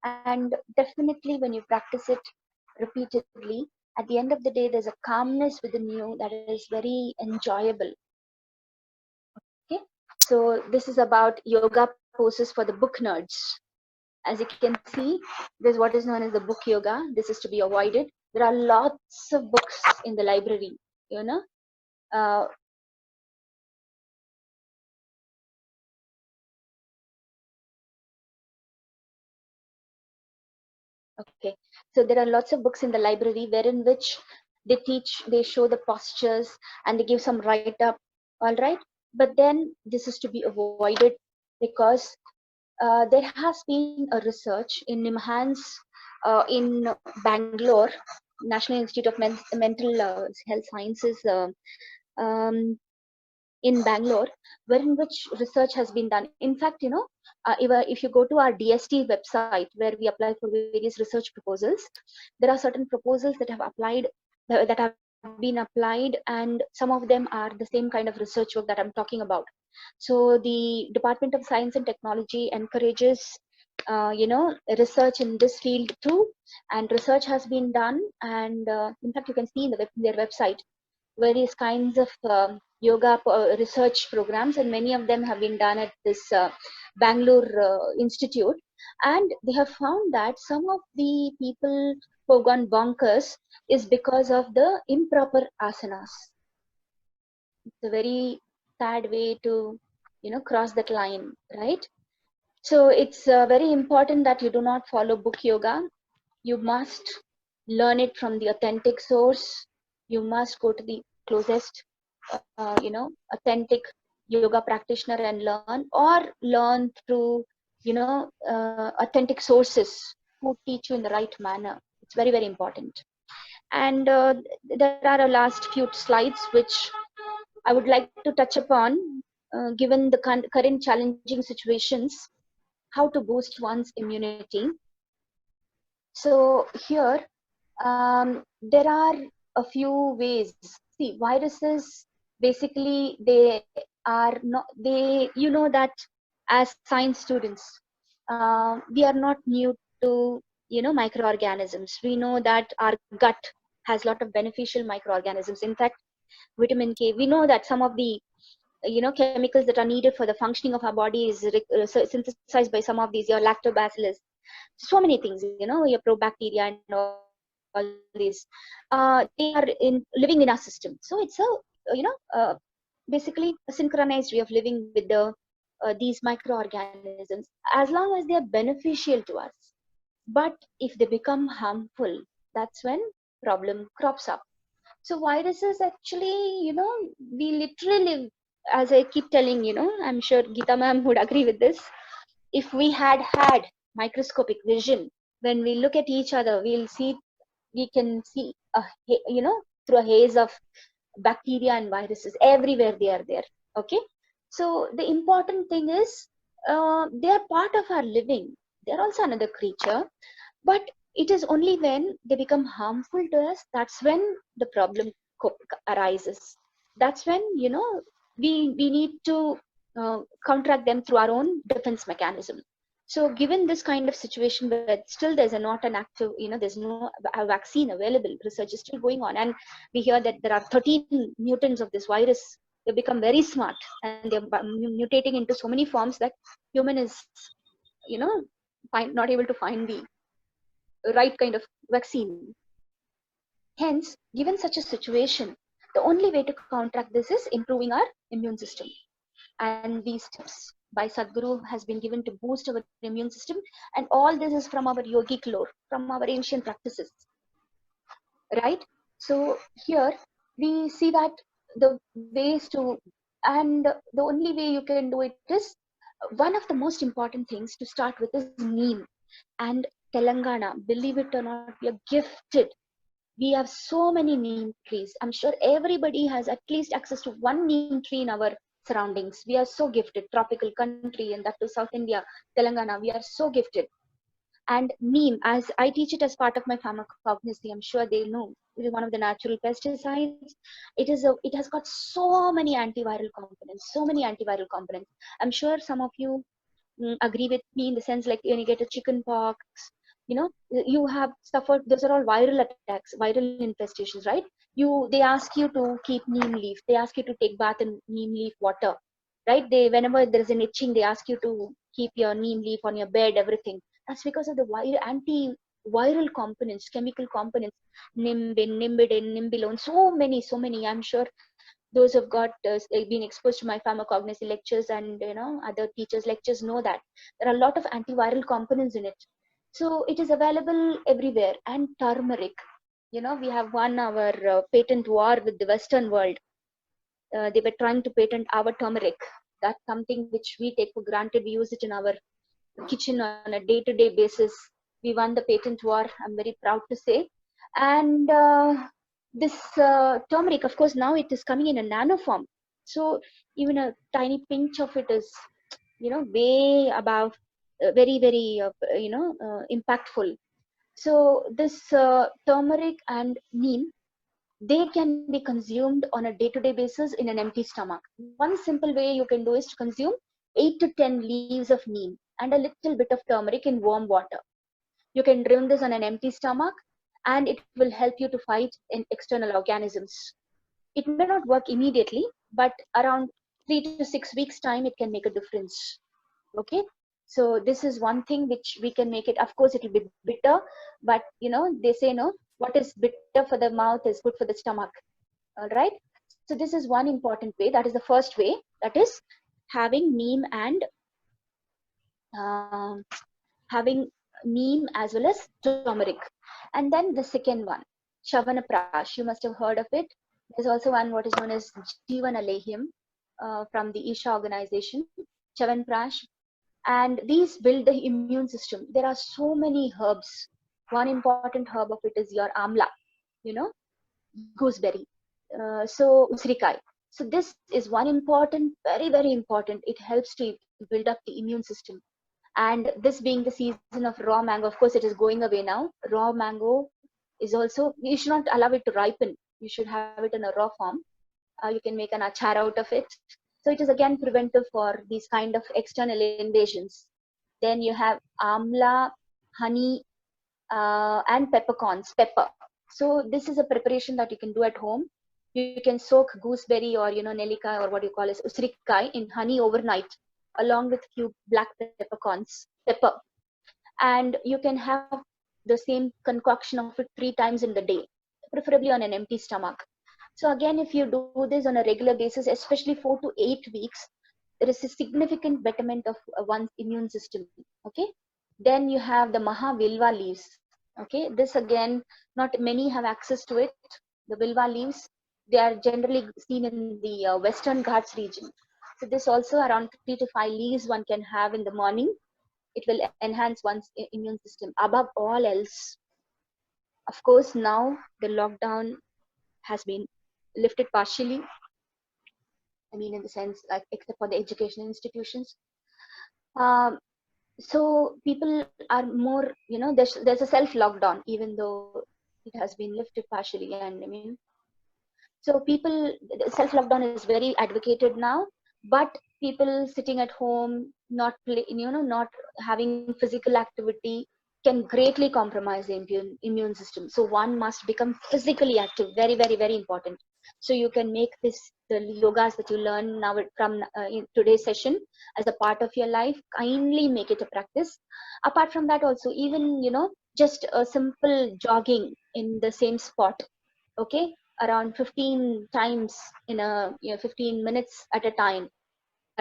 And definitely when you practice it repeatedly, at the end of the day, there's a calmness within you that is very enjoyable. So this is about yoga poses for the book nerds. As you can see, there's what is known as the book yoga. This is to be avoided. There are lots of books in the library, you know. Okay, so there are lots of books in the library wherein which they show the postures and they give some write up, all right. But then this is to be avoided because there has been a research in NIMHANS in Bangalore, National Institute of Mental Health Sciences um, in Bangalore, wherein which research has been done. In fact, you know, if you go to our DST website where we apply for various research proposals, there are certain proposals that have applied, that have been applied, and some of them are the same kind of research work that I'm talking about. So the Department of Science and Technology encourages, you know, research in this field too, and research has been done. And in fact, you can see in their website various kinds of yoga research programs, and many of them have been done at this Bangalore Institute. And they have found that some of the people who have gone bonkers is because of the improper asanas. It's a very sad way to, you know, cross that line, right? So it's very important that you do not follow book yoga. You must learn it from the authentic source. You must go to the closest, you know, authentic yoga practitioner and learn through, you know, authentic sources who teach you in the right manner. It's very, very important. And there are a last few slides which I would like to touch upon, given the current challenging situations, how to boost one's immunity. So here, there are a few ways. See, viruses, basically they are not, you know that as science students, we are not new to, you know, microorganisms. We know that our gut has a lot of beneficial microorganisms. In fact, vitamin K, we know that some of the, you know, chemicals that are needed for the functioning of our body is synthesized by some of these, your lactobacillus, so many things, you know, your probacteria and all these, they are living in our system. So it's a, you know, basically a synchronized way of living with the these microorganisms, as long as they are beneficial to us. But if they become harmful, that's when problem crops up. So viruses actually, you know, we literally, as I keep telling, you know, I'm sure Geeta ma'am would agree with this. If we had microscopic vision, when we look at each other, we can see you know, through a haze of bacteria and viruses everywhere. They are there. Okay, so the important thing is, they are part of our living. They're also another creature, but it is only when they become harmful to us, that's when the problem arises. That's when, you know, we need to counteract them through our own defense mechanism. So given this kind of situation where still there's not an active, you know, there's no a vaccine available, research is still going on, and we hear that there are 13 mutants of this virus. They become very smart and they're mutating into so many forms that human is, you know, not able to find the right kind of vaccine. Hence, given such a situation, the only way to counteract this is improving our immune system. And these tips by Sadhguru has been given to boost our immune system. And all this is from our yogic lore, from our ancient practices, right? So here we see that the ways to, and the only way you can do it is, one of the most important things to start with is neem. And Telangana, believe it or not, we are gifted. We have so many neem trees. I'm sure everybody has at least access to one neem tree in our surroundings. We are so gifted. Tropical country, and that to South India, Telangana, we are so gifted. And neem, as I teach it as part of my pharmacognosy, I'm sure they know, it is one of the natural pesticides. It has got so many antiviral components, so many antiviral components. I'm sure some of you agree with me in the sense, like when you get a chicken pox, you know, you have suffered, those are all viral attacks, viral infestations, right? They ask you to keep neem leaf, they ask you to take bath in neem leaf water. right? Whenever there is an itching, they ask you to keep your neem leaf on your bed, everything. That's because of the antiviral components, chemical components, nimbin, nimbidin, nimbilone, so many. I'm sure those who've got been exposed to my pharmacognosy lectures and other teachers' lectures know that there are a lot of antiviral components in it. So it is available everywhere. And turmeric, we have won our patent war with the Western world. They were trying to patent our turmeric. That's something which we take for granted. We use it in our kitchen on a day-to-day basis. We won the patent war, I'm very proud to say. And this turmeric, of course, now it is coming in a nano form. So even a tiny pinch of it is, way above, very, impactful. So this turmeric and neem, they can be consumed on a day-to-day basis in an empty stomach. One simple way you can do is to consume 8 to 10 leaves of neem and a little bit of turmeric in warm water. You can drink this on an empty stomach, and it will help you to fight external organisms. It may not work immediately, but around 3 to 6 weeks time, it can make a difference. Okay, so this is one thing which we can make it. Of course, it will be bitter, but they say no, what is bitter for the mouth is good for the stomach. All right, so this is one important way. That is the first way, that is having neem and having neem as well as turmeric. And then the second one, Chavanaprash, you must have heard of it. There's also one what is known as Jeevanalehyam from the Isha organization, Chavanprash. And these build the immune system. There are so many herbs. One important herb of it is your amla, gooseberry. So usrikai. So this is one important, very important. It helps to build up the immune system. And this being the season of raw mango, of course, it is going away now. Raw mango is also, you should not allow it to ripen. You should have it in a raw form. You can make an achar out of it. So it is again preventive for these kind of external invasions. Then you have amla, honey, and peppercorns, pepper. So this is a preparation that you can do at home. You can soak gooseberry or nelikai or what you call as usrikai in honey overnight, along with few black pepper, and you can have the same concoction of it 3 times in the day, preferably on an empty stomach. So again, if you do this on a regular basis, especially 4 to 8 weeks, there is a significant betterment of one's immune system. Okay, then you have the Mahavilva leaves. Okay, this again, not many have access to it. The Vilva leaves, they are generally seen in the Western Ghats region. So this also around 3 to 5 leaves one can have in the morning. It will enhance one's immune system. Above all else, of course, now the lockdown has been lifted partially. I mean, in the sense, like, except for the educational institutions. So people are more, there's a self lockdown, even though it has been lifted partially. And I mean, so people, self lockdown is very advocated now, but people sitting at home, not not having physical activity, can greatly compromise the immune system. So one must become physically active. Very important. So you can make the yogas that you learn now from in today's session as a part of your life. Kindly make it a practice. Apart from that, also, even just a simple jogging in the same spot. Okay, around 15 times in a 15 minutes at a time,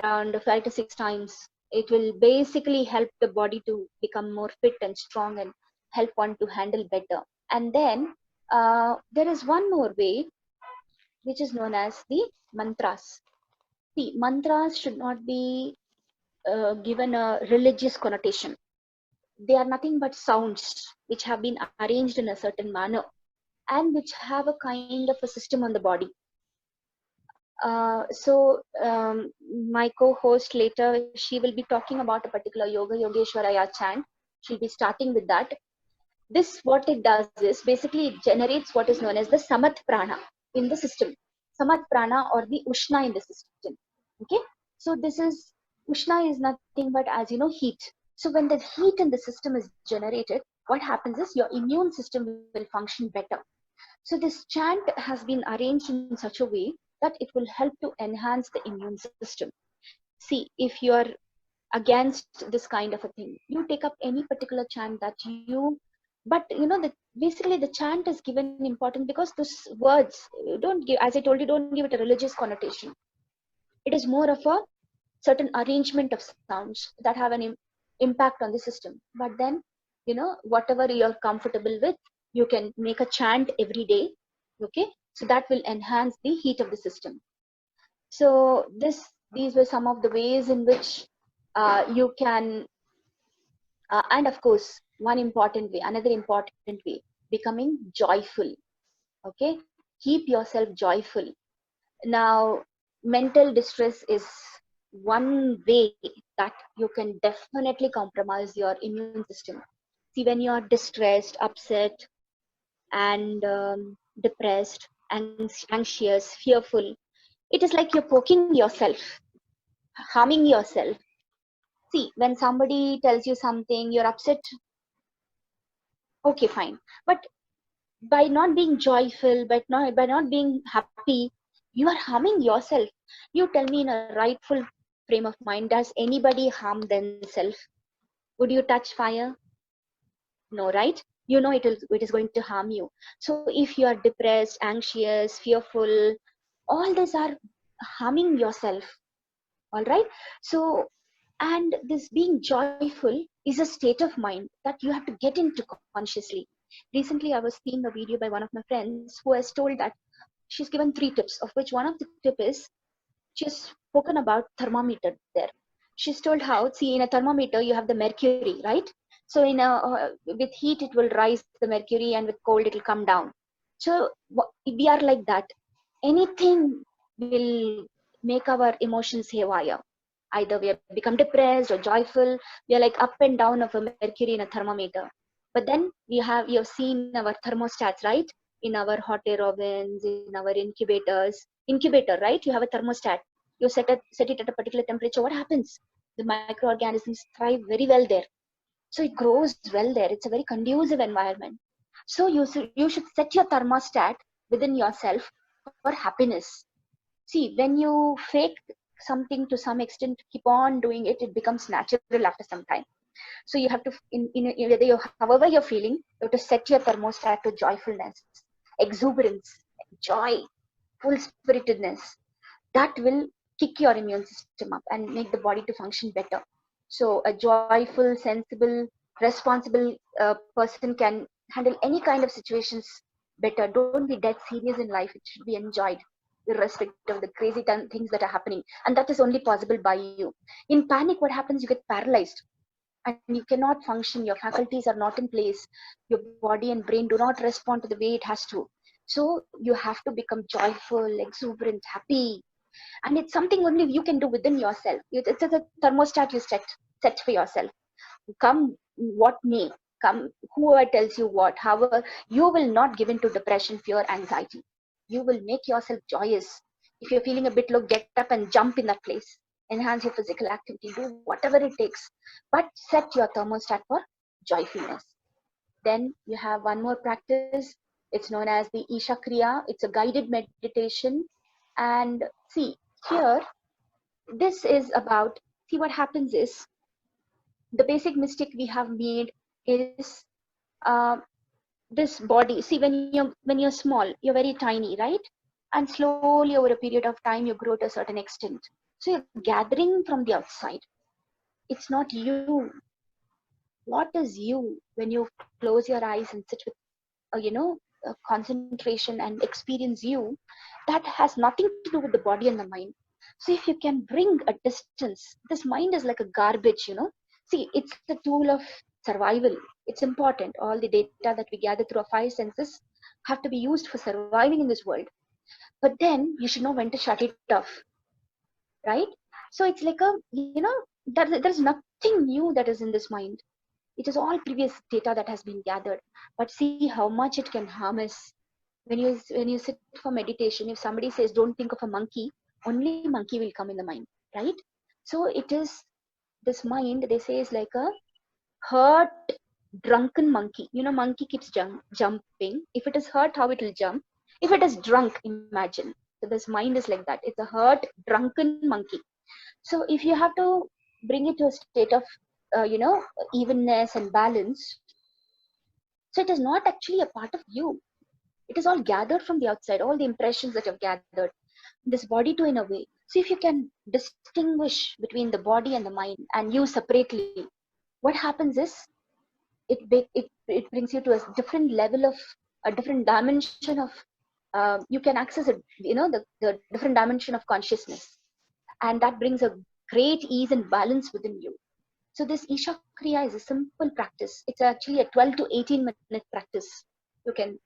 around 5 to 6 times, it will basically help the body to become more fit and strong and help one to handle better. And then there is one more way, which is known as the mantras. See, mantras should not be given a religious connotation. They are nothing but sounds which have been arranged in a certain manner and which have a kind of a system on the body. So my co-host later, she will be talking about a particular Yoga Yogeshwaraya chant. She'll be starting with that. This, what it does is, basically it generates what is known as the Samat Prana in the system. Samat Prana or the Ushna in the system. Okay. So this is, Ushna is nothing but, as you know, heat. So when the heat in the system is generated, what happens is your immune system will function better. So this chant has been arranged in such a way that it will help to enhance the immune system. See, if you are against this kind of a thing, you take up any particular chant that you, but basically the chant is given important because those words don't give, as I told you, don't give it a religious connotation. It is more of a certain arrangement of sounds that have an impact on the system. But then, whatever you're comfortable with, you can make a chant every day. Okay, so that will enhance the heat of the system. So these were some of the ways in which you can, and of course, another important way, becoming joyful. Okay, keep yourself joyful. Now, mental distress is one way that you can definitely compromise your immune system. See, when you are distressed, upset, and depressed, anxious, fearful, it is like you're poking yourself, harming yourself. See, when somebody tells you something, you're upset, okay, fine. But by not being joyful, by not being happy, you are harming yourself. You tell me, in a rightful frame of mind, does anybody harm themselves? Would you touch fire? No, right? It is going to harm you. So if you are depressed, anxious, fearful, all these are harming yourself. All right. So, and this being joyful is a state of mind that you have to get into consciously. Recently, I was seeing a video by one of my friends who has told that she's given 3 tips, of which one of the tip is, she's spoken about thermometer there. She's told how, see, in a thermometer you have the mercury, right? So with heat it will rise the mercury, and with cold it will come down. So we are like that. Anything will make our emotions haywire. Either we have become depressed or joyful. We are like up and down of a mercury in a thermometer. But then you have seen our thermostats, right? In our hot air ovens, in our incubator, right? You have a thermostat. You set it at a particular temperature. What happens? The microorganisms thrive very well there. So it grows well there. It's a very conducive environment. So you should set your thermostat within yourself for happiness. See, when you fake something to some extent, keep on doing it, it becomes natural after some time. So you have to, however you're feeling, you have to set your thermostat to joyfulness, exuberance, joy, full spiritedness. That will kick your immune system up and make the body to function better. So a joyful, sensible, responsible person can handle any kind of situations better. Don't be dead serious in life. It should be enjoyed, irrespective of the crazy things that are happening. And that is only possible by you. In panic, what happens? You get paralyzed and you cannot function. Your faculties are not in place. Your body and brain do not respond to the way it has to. So you have to become joyful, exuberant, happy. And it's something only you can do within yourself. It's a thermostat you set for yourself. Come what may, come whoever tells you what, however, you will not give in to depression, fear, anxiety. You will make yourself joyous. If you're feeling a bit low, get up and jump in that place. Enhance your physical activity, do whatever it takes, but set your thermostat for joyfulness. Then you have one more practice. It's known as the Isha Kriya. It's a guided meditation. And see, here, this is about, see, what happens is, the basic mistake we have made is this body. See, when you're small, you're very tiny, right? And slowly over a period of time, you grow to a certain extent. So you're gathering from the outside. It's not you. What is you when you close your eyes and sit with concentration and experience you? That has nothing to do with the body and the mind. So if you can bring a distance, this mind is like a garbage, see, it's the tool of survival. It's important. All the data that we gather through our 5 senses have to be used for surviving in this world. But then you should know when to shut it off, right? So it's like there's nothing new that is in this mind. It is all previous data that has been gathered. But see how much it can harm us. When you sit for meditation, if somebody says don't think of a monkey, only monkey will come in the mind, right? So it is, this mind, they say, is like a hurt, drunken monkey. Monkey keeps jumping. If it is hurt, how it will jump? If it is drunk, imagine. So this mind is like that. It's a hurt, drunken monkey. So if you have to bring it to a state of evenness and balance, so it is not actually a part of you. It is all gathered from the outside, all the impressions that you've gathered, this body too in a way. So if you can distinguish between the body and the mind and you separately, what happens is it brings you to a different level of a different dimension of you can access it, the different dimension of consciousness, and that brings a great ease and balance within you. So this Isha Kriya is a simple practice. It's actually a 12 to 18-minute practice. You can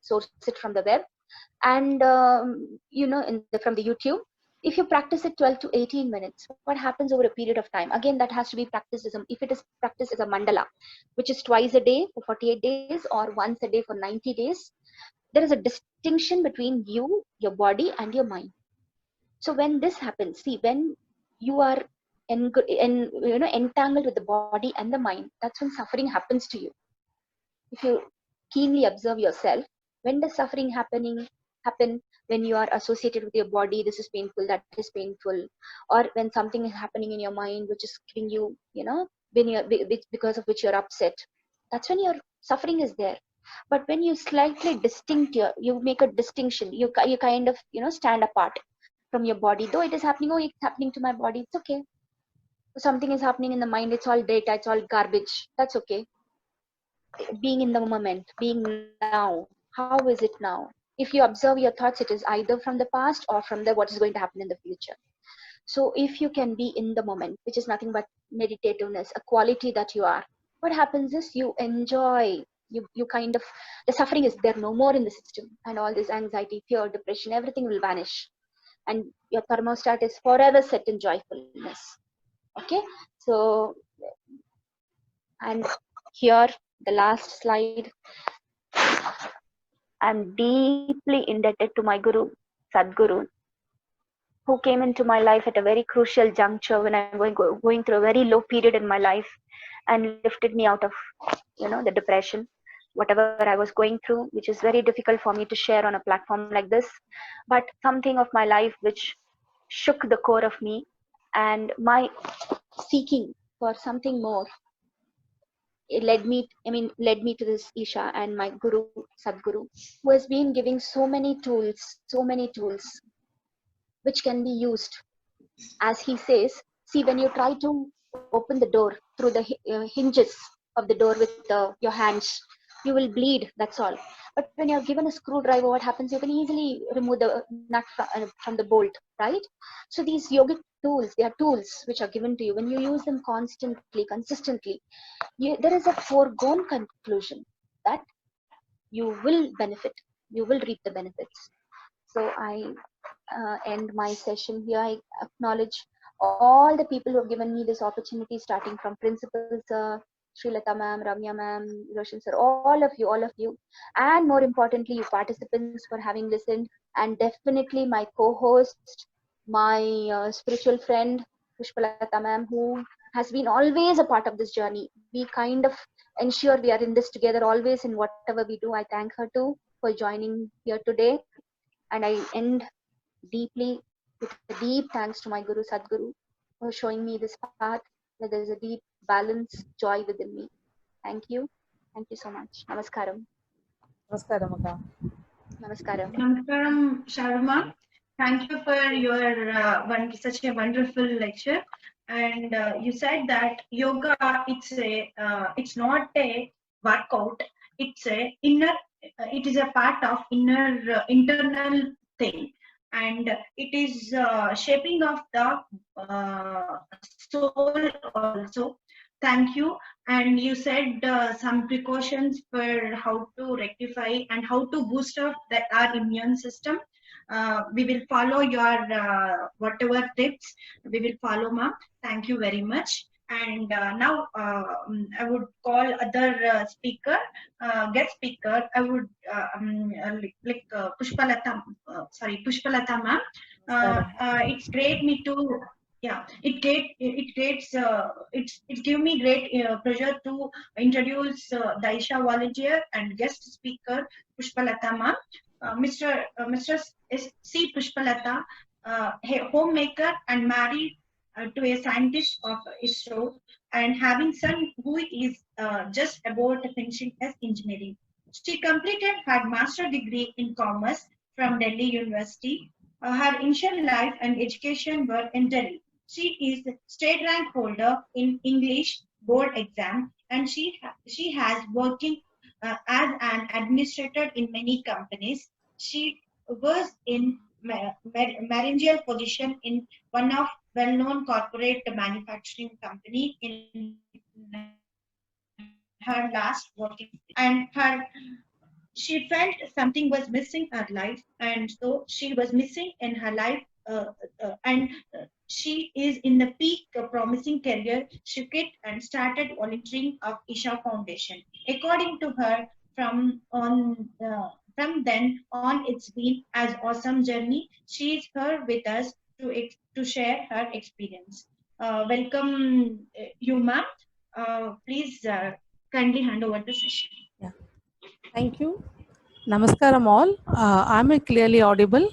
source it from the web and from the YouTube. If you practice it 12 to 18 minutes, what happens over a period of time? Again, that has to be practiced if it is practiced as a mandala, which is twice a day for 48 days or once a day for 90 days. There is a distinction between you, your body, and your mind. So when this happens, see, when you are entangled with the body and the mind, that's when suffering happens to you. If you keenly observe yourself, when does suffering happen? When you are associated with your body, this is painful, that is painful, or when something is happening in your mind which is giving you, because of which you're upset. That's when your suffering is there. But when you slightly you make a distinction, you kind of stand apart from your body. Though it is happening, it's happening to my body, it's okay. Something is happening in the mind, it's all data, it's all garbage, that's okay. Being in the moment, being now, how is it now? If you observe your thoughts, it is either from the past or from what is going to happen in the future. So if you can be in the moment, which is nothing but meditativeness, a quality that you are, what happens is you enjoy, you kind of, the suffering is there no more in the system, and all this anxiety, fear, depression, everything will vanish, and your thermostat is forever set in joyfulness. Okay, so, and here the last slide. I'm deeply indebted to my Guru, Sadguru, who came into my life at a very crucial juncture when I'm going through a very low period in my life, and lifted me out of, the depression, whatever I was going through, which is very difficult for me to share on a platform like this. But something of my life which shook the core of me, and my seeking for something more, it led me to this Isha and my Guru, Sadguru, who has been giving so many tools, which can be used. As he says, see, when you try to open the door through the hinges of the door with your hands, you will bleed, that's all. But when you're given a screwdriver, what happens? You can easily remove the nut from the bolt, right? So these yogic tools, they are tools which are given to you. When you use them constantly, consistently, there is a foregone conclusion that you will benefit, you will reap the benefits. So I end my session here. I acknowledge all the people who have given me this opportunity, starting from principals, Srilata ma'am, Ramya ma'am, Roshan sir, all of you, and more importantly, you participants for having listened, and definitely my co-host, my spiritual friend, Pushpalatha ma'am, who has been always a part of this journey. We kind of ensure we are in this together always in whatever we do. I thank her too for joining here today, and I end deeply with a deep thanks to my Guru Sadguru for showing me this path, that there is a deep balance, joy within me. Thank you so much. Namaskaram. Namaskaram, Akka. Namaskaram. Namaskaram, Sharadha. Thank you for your such a wonderful lecture. And you said that yoga, it's not a workout. It's a inner. It is a part of internal thing, and it is shaping of the soul also. Thank you. And you said some precautions for how to rectify and how to boost up our immune system. We will follow your whatever tips. We will follow, ma'am. Thank you very much. And now I would call other guest speaker. I would Pushpalatha. Pushpalatha, ma'am. It's great me to. Yeah, it give me great pleasure to introduce the Isha volunteer and guest speaker Pushpalatha ma'am. Mr. C. Pushpalatha a homemaker and married to a scientist of ISRO, and having son who is just about finishing his engineering. She completed her master degree in commerce from Delhi University. Her initial life and education were in Delhi. She is state rank holder in English board exam, and she has working as an administrator in many companies. She was in managerial position in one of well-known corporate manufacturing company in her last working, and she felt something was missing in her life, and so she was missing in her life, and she is in the peak promising career. She quit and started volunteering of Isha Foundation. According to her, from then on, it's been as awesome journey. She is here with us to share her experience. Welcome, you, ma'am. Please kindly hand over the session. Yeah. Thank you. Namaskaram all. Am I clearly audible?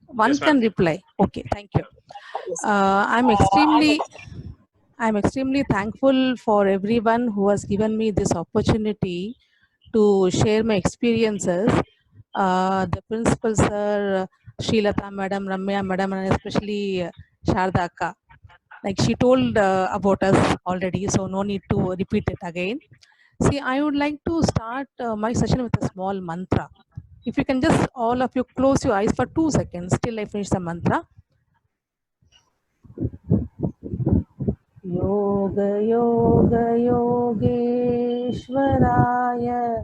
One Yes, can ma'am. reply. Okay, thank you. I'm extremely thankful for everyone who has given me this opportunity to share my experiences. The principal sir, Srilata madam, Ramya madam, and especially Sharadha akka. Like she told about us already, so no need to repeat it again. See, I would like to start my session with a small mantra. If you can just all of you close your eyes for 2 seconds till I finish the mantra. Yoga Yoga Yogeshwaraya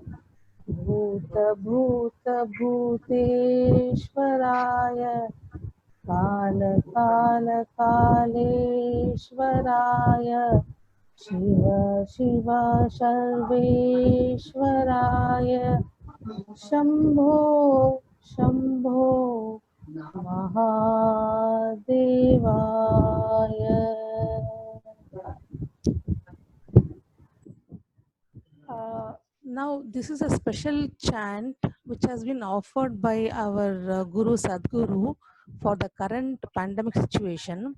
Bhuta Bhuta Bhuteshwaraya Kala Kala Kaleshwaraya Shiva Shiva Sarveshwaraya Shambho Shambho Mahadevaya. Now, this is a special chant which has been offered by our Guru Sadguru for the current pandemic situation.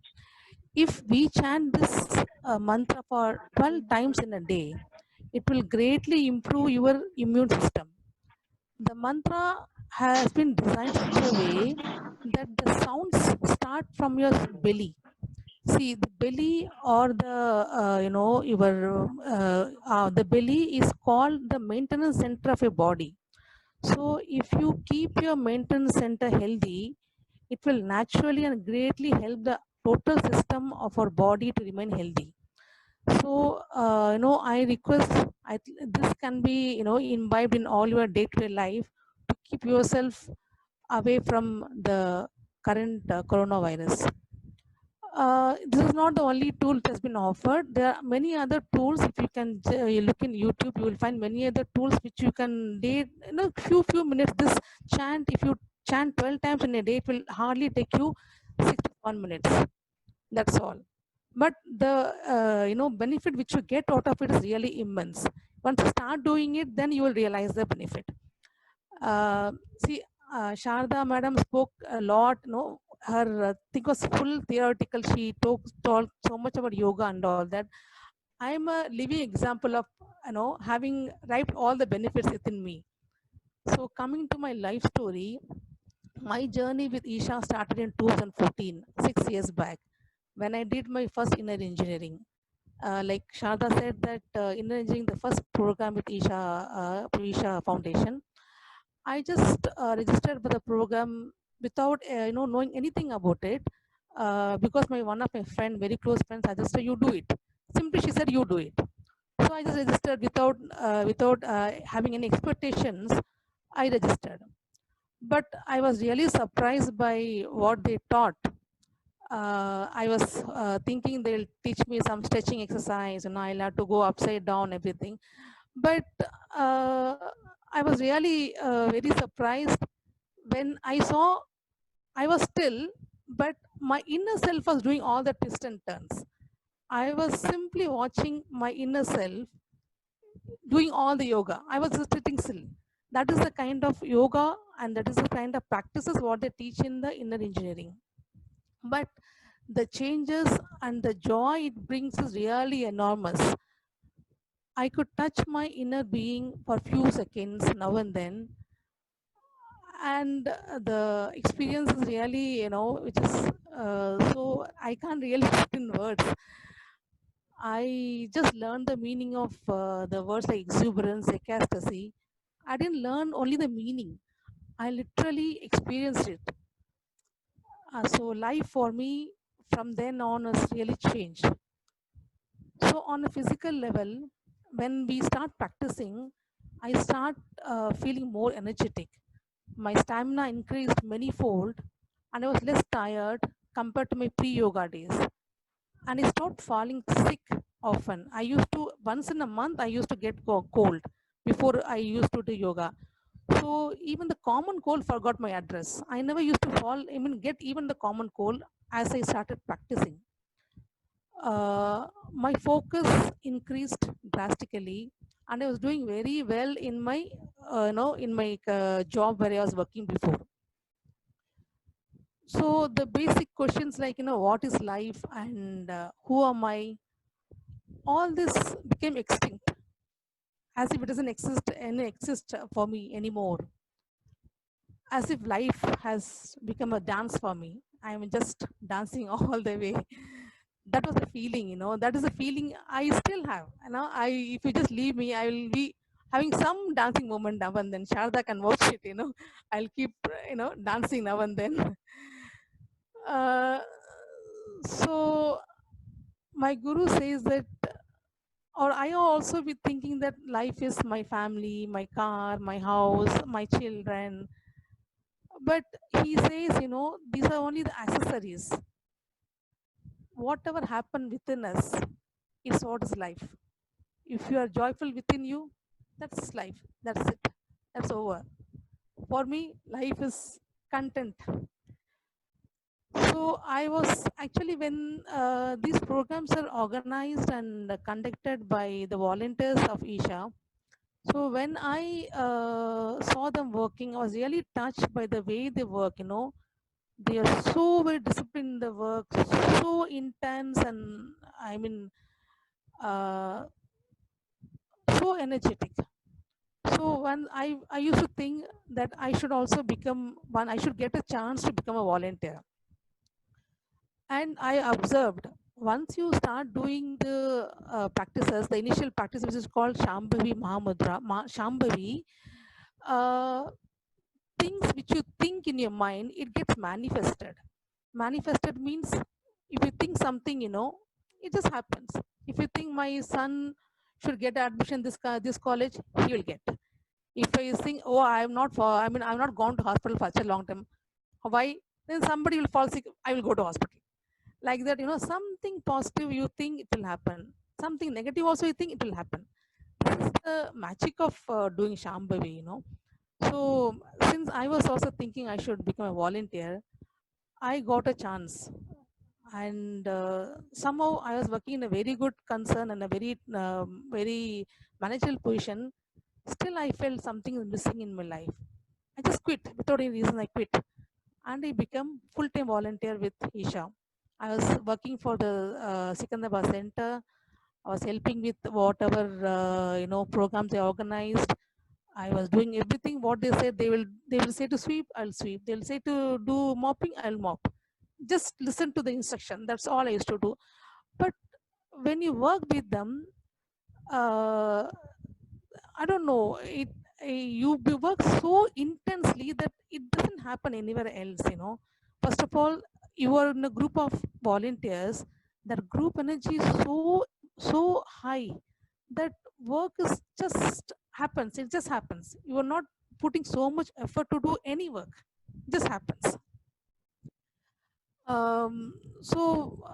If we chant this mantra for 12 times in a day, it will greatly improve your immune system. The mantra has been designed such a way that the sounds start from your belly. See, the belly or the belly is called the maintenance center of your body. So if you keep your maintenance center healthy, it will naturally and greatly help the total system of our body to remain healthy. So, I request, this can be, imbibed in all your day-to-day life to keep yourself away from the current coronavirus. This is not the only tool that has been offered. There are many other tools. If you can you look in YouTube, you will find many other tools which you can few minutes. This chant, if you chant 12 times in a day, it will hardly take you 6 to 1 minutes. That's all. But the benefit which you get out of it is really immense. Once you start doing it, then you will realize the benefit. See, Sharadha madam spoke a lot. Her thing was full theoretical. She talked so much about yoga and all that. I am a living example of having reaped all the benefits within me. So coming to my life story, my journey with Isha started in 2014, 6 years back, when I did my first inner engineering. Like Sharadha said that inner engineering, the first program with Isha Foundation, I just registered for the program without knowing anything about it, because one of my friend, very close friends, suggested you do it. Simply she said you do it. So I just registered without having any expectations. I registered, but I was really surprised by what they taught. I was thinking they'll teach me some stretching exercise and I'll have to go upside down, everything. But I was really very surprised when I saw I was still, but my inner self was doing all the twists and turns. I was simply watching my inner self doing all the yoga. I was just sitting still. That is the kind of yoga and that is the kind of practices what they teach in the inner engineering. But the changes and the joy it brings is really enormous. I could touch my inner being for few seconds now and then, and the experience is really, which is so I can't really put in words. I just learned the meaning of the words like exuberance, ecstasy. I didn't learn only the meaning. I literally experienced it. So life for me from then on has really changed. So on a physical level, when we start practicing, I start feeling more energetic. My stamina increased many-fold, and I was less tired compared to my pre-yoga days. And I stopped falling sick often. I used to, once in a month, I used to get cold before I used to do yoga. So even the common cold forgot my address. I never used to get even the common cold as I started practicing. My focus increased drastically, and I was doing very well in my, job where I was working before. So the basic questions like, what is life and who am I? All this became extinct, as if it doesn't exist for me anymore. As if life has become a dance for me. I am just dancing all the way. That was the feeling, that is the feeling I still have. If you just leave me, I will be having some dancing moment now and then. Sharadha can watch it, I'll keep, dancing now and then. Uh, so my guru says that, or I also be thinking that life is my family, my car, my house, my children. But he says, these are only the accessories. Whatever happened within us is what is life. If you are joyful within you, that's life. That's it. That's over. For me, life is content. So I was actually, when these programs are organized and conducted by the volunteers of Isha, so when I saw them working, I was really touched by the way they work, They are so very disciplined in the work, so intense, and I mean, uh, so energetic. So when I used to think that I should also become one, I should get a chance to become a volunteer. And I observed, once you start doing the practices, the initial practice, which is called Shambhavi Mahamudra, Shambhavi, uh, things which you think in your mind, it gets manifested. Manifested means if you think something, it just happens. If you think my son should get admission this college, he will get. If I think, oh, I'm not gone to hospital for such a long time. Why? Then somebody will fall sick. I will go to hospital. Like that, something positive you think it will happen. Something negative also you think it will happen. This is the magic of doing Shambhavi, So since I was also thinking I should become a volunteer, I got a chance. And somehow I was working in a very good concern and a very managerial position. Still, I felt something is missing in my life. I just quit without any reason. I quit, and I became full-time volunteer with Isha. I was working for the Sikandabad Center. I was helping with whatever programs they organized. I was doing everything what they said. They will say to sweep, I'll sweep. They'll say to do mopping, I'll mop. Just listen to the instruction. That's all I used to do. But when you work with them, uh, I don't know. You work so intensely that it doesn't happen anywhere else. First of all, you are in a group of volunteers. That group energy is so high that work is just happens. It just happens. You are not putting so much effort to do any work. It just happens. So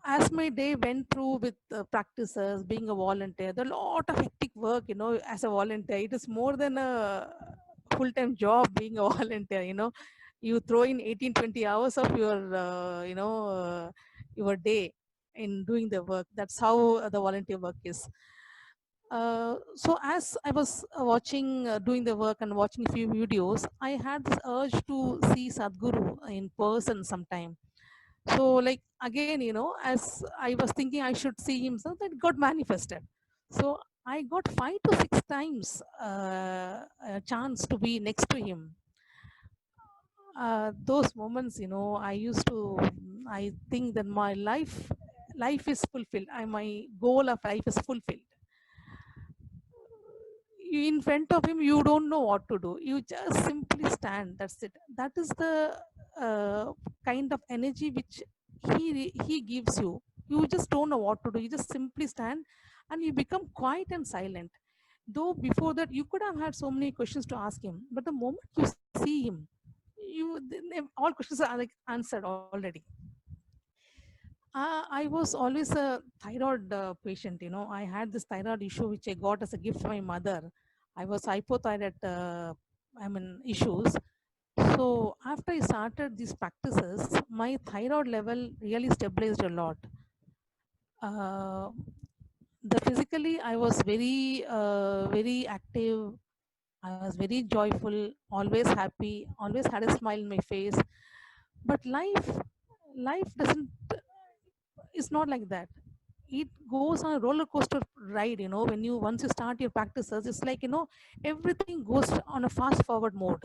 as my day went through with practices, being a volunteer, there are a lot of hectic work, as a volunteer. It is more than a full-time job being a volunteer, You throw in 18, 20 hours of your day in doing the work. That's how the volunteer work is. So as I was watching, doing the work and watching a few videos, I had this urge to see Sadhguru in person sometime. So like again, as I was thinking I should see him, so that got manifested. So I got 5 to 6 times a chance to be next to him. Those moments, I think that my life is fulfilled. My goal of life is fulfilled. In front of him you don't know what to do, you just simply stand, that's it. That is the uh, kind of energy which he gives you. You just don't know what to do, you just simply stand and you become quiet and silent. Though before that you could have had so many questions to ask him, but the moment you see him, all questions are like answered already. I was always a thyroid patient. I had this thyroid issue which I got as a gift from my mother. I was hypothyroid, issues. So after I started these practices, my thyroid level really stabilized a lot. Uh, the physically, I was very active. I was very joyful, always happy, always had a smile in my face. But life doesn't it's not like that. It goes on a roller coaster ride. When you once you start your practices, it's like everything goes on a fast forward mode.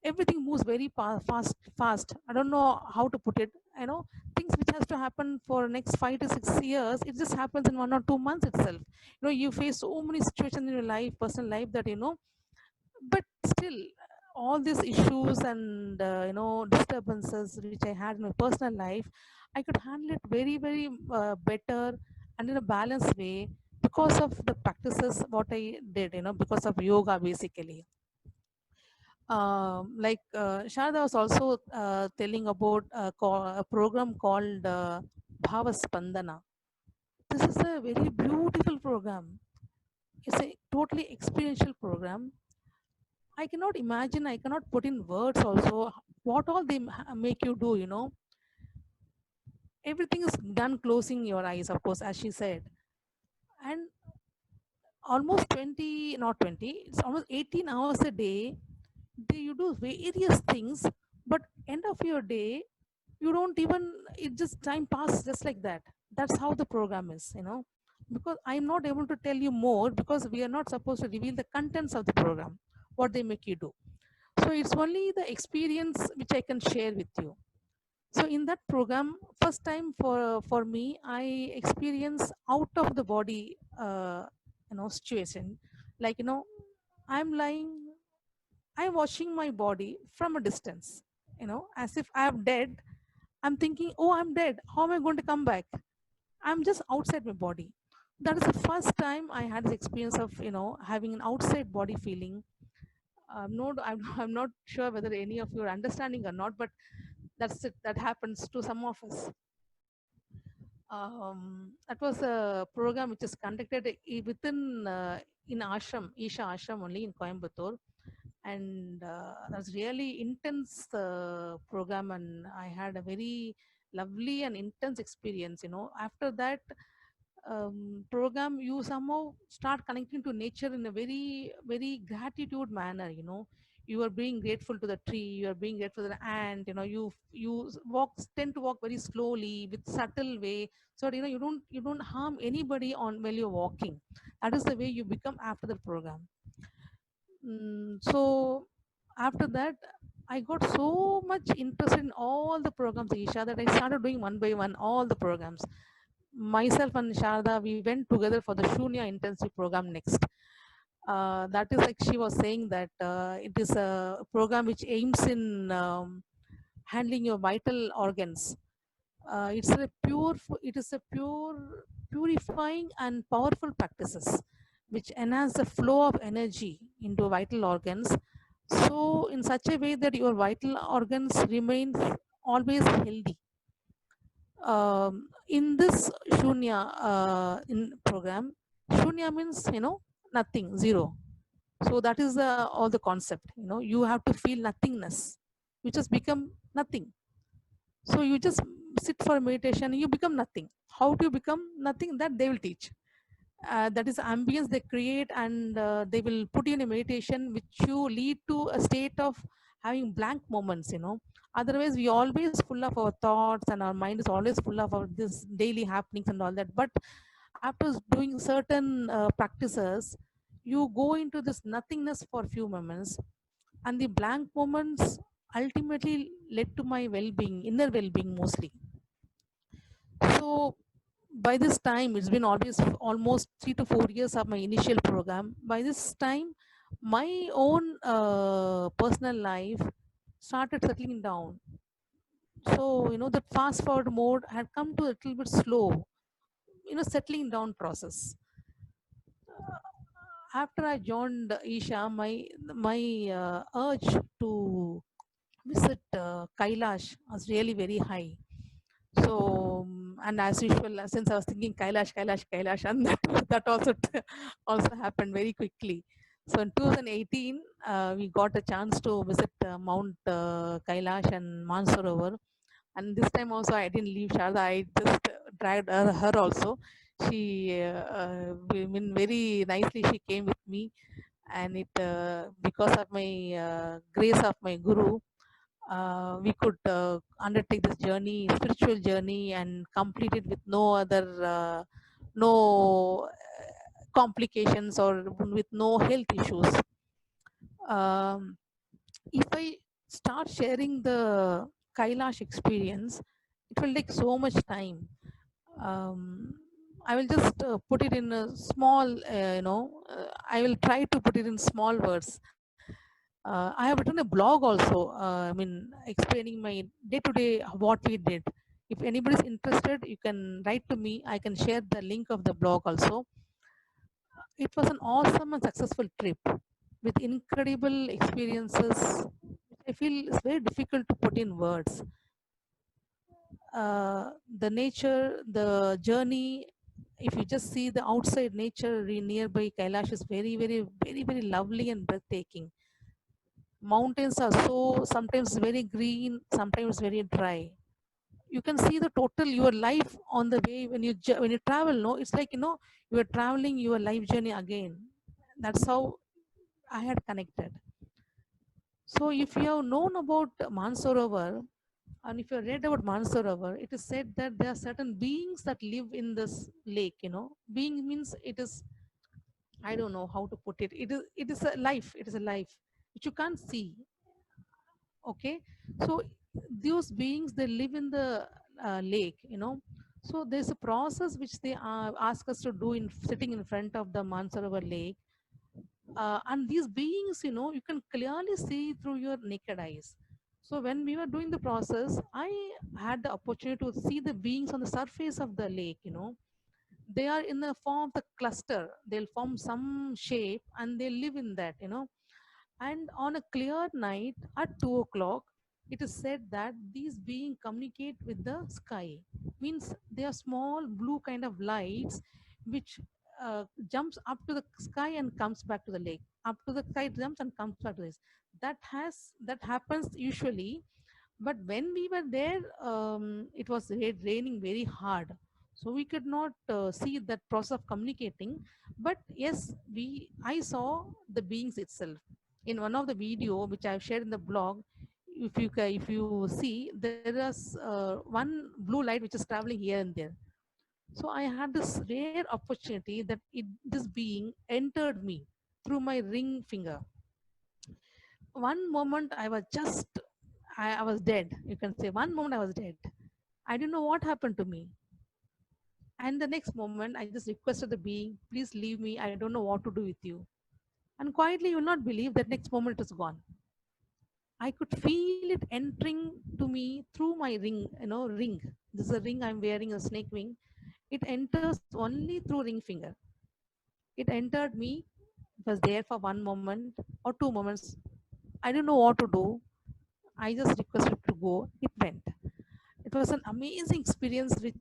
Everything moves very fast. I don't know how to put it. Things which has to happen for next 5 to 6 years, it just happens in 1 or 2 months itself. You face so many situations in your life, personal life, that but still all these issues and disturbances which I had in my personal life, I could handle it very better and in a balanced way because of the practices what I did, because of yoga basically. Sharada was also telling about a program called Bhava Spandana. This is a very beautiful program. It's a totally experiential program. I cannot imagine, I cannot put in words also what all they make you do, Everything is done closing your eyes, of course, as she said. And almost 20, not 20, it's almost 18 hours a day. You do various things, but end of your day, you don't even, it just time passes just like that. That's how the program is, Because I'm not able to tell you more because we are not supposed to reveal the contents of the program, what they make you do. So it's only the experience which I can share with you. So in that program, first time for me, I experience out of the body, situation. Like I'm lying, I'm watching my body from a distance. As if I am dead. I'm thinking, oh, I'm dead. How am I going to come back? I'm just outside my body. That is the first time I had this experience of having an outside body feeling. I'm not sure whether any of you are understanding or not, but that's it. That happens to some of us. That was a program which is conducted within in ashram, Isha Ashram only in Coimbatore, and that's really intense program, and I had a very lovely and intense experience. After that program, you somehow start connecting to nature in a very gratitude manner. You are being grateful to the tree, you are being grateful to the ant. You tend to walk very slowly with subtle way, so that, you don't harm anybody on while you're walking. That is the way you become after the program. So after that, I got so much interested in all the programs, Isha, that I started doing one by one all the programs. Myself and Sharadha, we went together for the Shunya intensive program next. That is, like she was saying, that it is a program which aims in handling your vital organs. It is a purifying and powerful practices which enhance the flow of energy into vital organs. So in such a way that your vital organs remains always healthy. In this Shunya in program, Shunya means, nothing, zero. So that is all the concept. You have to feel nothingness. You just become nothing. So you just sit for meditation, you become nothing. How do you become nothing? That they will teach. that is ambience they create, and they will put you in a meditation which you lead to a state of having blank moments, otherwise we always full of our thoughts and our mind is always full of our this daily happenings and all that. But after doing certain practices, you go into this nothingness for a few moments, and the blank moments ultimately led to my well-being, inner well-being mostly. So by this time, it's been almost 3 to 4 years of my initial program. By this time, my own personal life started settling down. So, the fast forward mode had come to a little bit slow, settling down process. After I joined Isha, my urge to visit Kailash was really very high. So, and as usual, since I was thinking Kailash, Kailash, Kailash, and that also also happened very quickly. So in 2018, we got a chance to visit Mount Kailash and Mansarovar. And this time also, I didn't leave Sharadha. I just dragged her also. She, I mean, very nicely, she came with me, and it because of my grace of my guru, we could undertake this journey, spiritual journey, and complete it with no other, no complications or with no health issues. Um, if I start sharing the Kailash experience, it will take so much time. I will just put it in a small, I will try to put it in small words. I have written a blog also, I mean, explaining my day to day what we did. If anybody is interested, you can write to me. I can share the link of the blog also. It was an awesome and successful trip with incredible experiences. I feel it's very difficult to put in words. The nature, the journey, if you just see the outside nature nearby Kailash is very, very, very, very lovely and breathtaking. Mountains are so sometimes very green, sometimes very dry. You can see the total your life on the way when you travel. No, it's like you are traveling your life journey again. That's how I had connected. So if you have known about Mansarovar, and if you have read about Mansarovar, it is said that there are certain beings that live in this lake. Being means it is, I don't know how to put it. It is a life. It is a life which you can't see. Okay, so those beings, they live in the lake. So there's a process which they ask us to do in sitting in front of the Mansarovar lake, and these beings, you can clearly see through your naked eyes. So when we were doing the process, I had the opportunity to see the beings on the surface of the lake. They are in the form of the cluster. They'll form some shape and they live in that. And on a clear night at 2 o'clock, it is said that these beings communicate with the sky. Means they are small blue kind of lights which jumps up to the sky and comes back to the lake. Up to the sky, it jumps and comes back to this. That happens usually, but when we were there, it was raining very hard, so we could not see that process of communicating. But yes, I saw the beings itself in one of the video which I've shared in the blog. If you see, there is one blue light which is traveling here and there. So I had this rare opportunity that this being entered me through my ring finger. One moment I was dead. You can say one moment I was dead. I didn't know what happened to me. And the next moment, I just requested the being, please leave me. I don't know what to do with you. And quietly, you will not believe that next moment it is gone. I could feel it entering to me through my ring. This is a ring I'm wearing, a snake wing. It enters only through ring finger. It entered me. It was there for one moment or 2 moments. I didn't know what to do. I just requested to go. It went. It was an amazing experience, which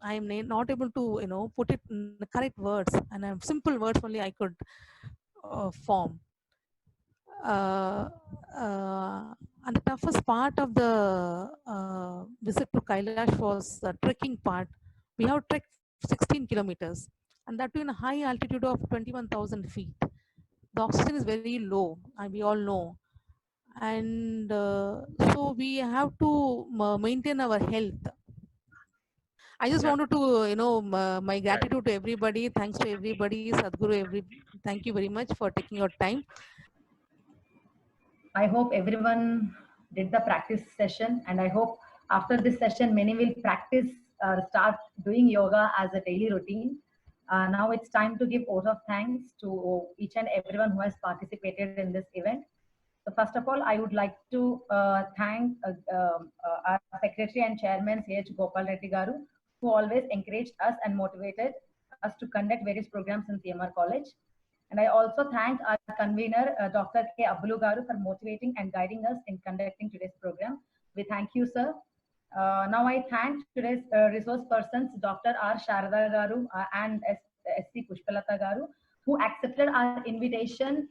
I am not able to put it in the correct words, and simple words only I could form. Uh, and the toughest part of the visit to Kailash was the trekking part. We have trekked 16 kilometers, and that too in a high altitude of 21,000 feet. The oxygen is very low, and we all know. And so we have to maintain our health. I just wanted to, my gratitude to everybody. Thanks to everybody, Sadhguru. Thank you very much for taking your time. I hope everyone did the practice session, and I hope after this session, many will practice start doing yoga as a daily routine. Now it's time to give vote of thanks to each and everyone who has participated in this event. So first of all, I would like to thank our Secretary and Chairman, C.H. Gopal Reddy Garu, who always encouraged us and motivated us to conduct various programs in CMR College. And I also thank our convener, Dr. K. Abulu Garu, for motivating and guiding us in conducting today's program. We thank you, sir. Now I thank today's resource persons, Dr. R. Sharadha Garu and SC Pushpalatha Garu, who accepted our invitation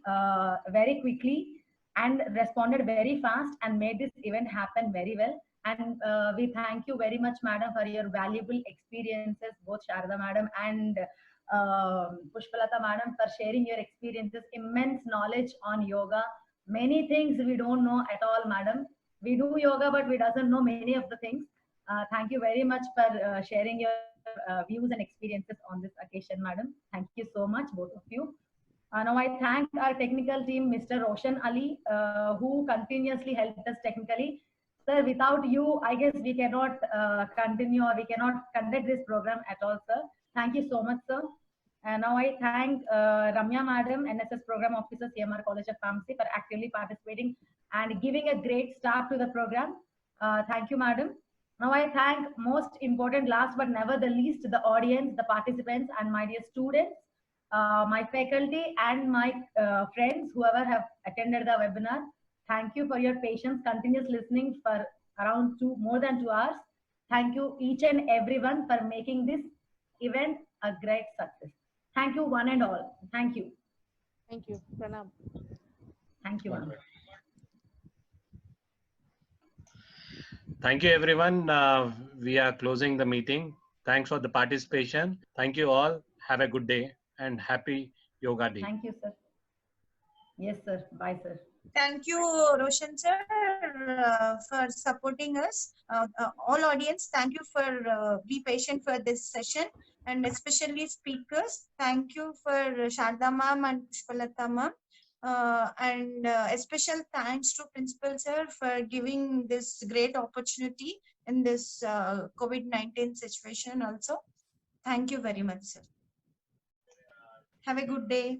very quickly and responded very fast and made this event happen very well. And we thank you very much, madam, for your valuable experiences, both Sharadha madam and Pushpalatha madam, for sharing your experiences, immense knowledge on yoga. Many things we don't know at all, madam. We do yoga, but we doesn't know many of the things. Thank you very much for sharing your views and experiences on this occasion, madam. Thank you so much, both of you. Now I thank our technical team, Mr. Roshan Ali, who continuously helped us technically. Sir, without you, I guess we cannot continue or we cannot conduct this program at all, sir. Thank you so much, sir. And now I thank Ramya Madam, NSS Program Officer, CMR College of Pharmacy, for actively participating and giving a great start to the program. Thank you, Madam. Now I thank, most important, last but never the least, the audience, the participants, and my dear students, my faculty, and my friends, whoever have attended the webinar. Thank you for your patience, continuous listening for around more than 2 hours. Thank you each and everyone for making this event a great success. Thank you one and all. Thank you. Thank you. Pranam. Thank you, ma'am. Thank you, everyone. We are closing the meeting. Thanks for the participation. Thank you all. Have a good day and happy Yoga Day. Thank you, sir. Yes, sir. Bye, sir. Thank you, Roshan sir, for supporting us. All audience, thank you for be patient for this session, and especially speakers. Thank you for Sharadha ma'am and Pushpalatha ma'am. And a special thanks to Principal sir for giving this great opportunity in this COVID-19 situation also. Thank you very much, sir. Have a good day.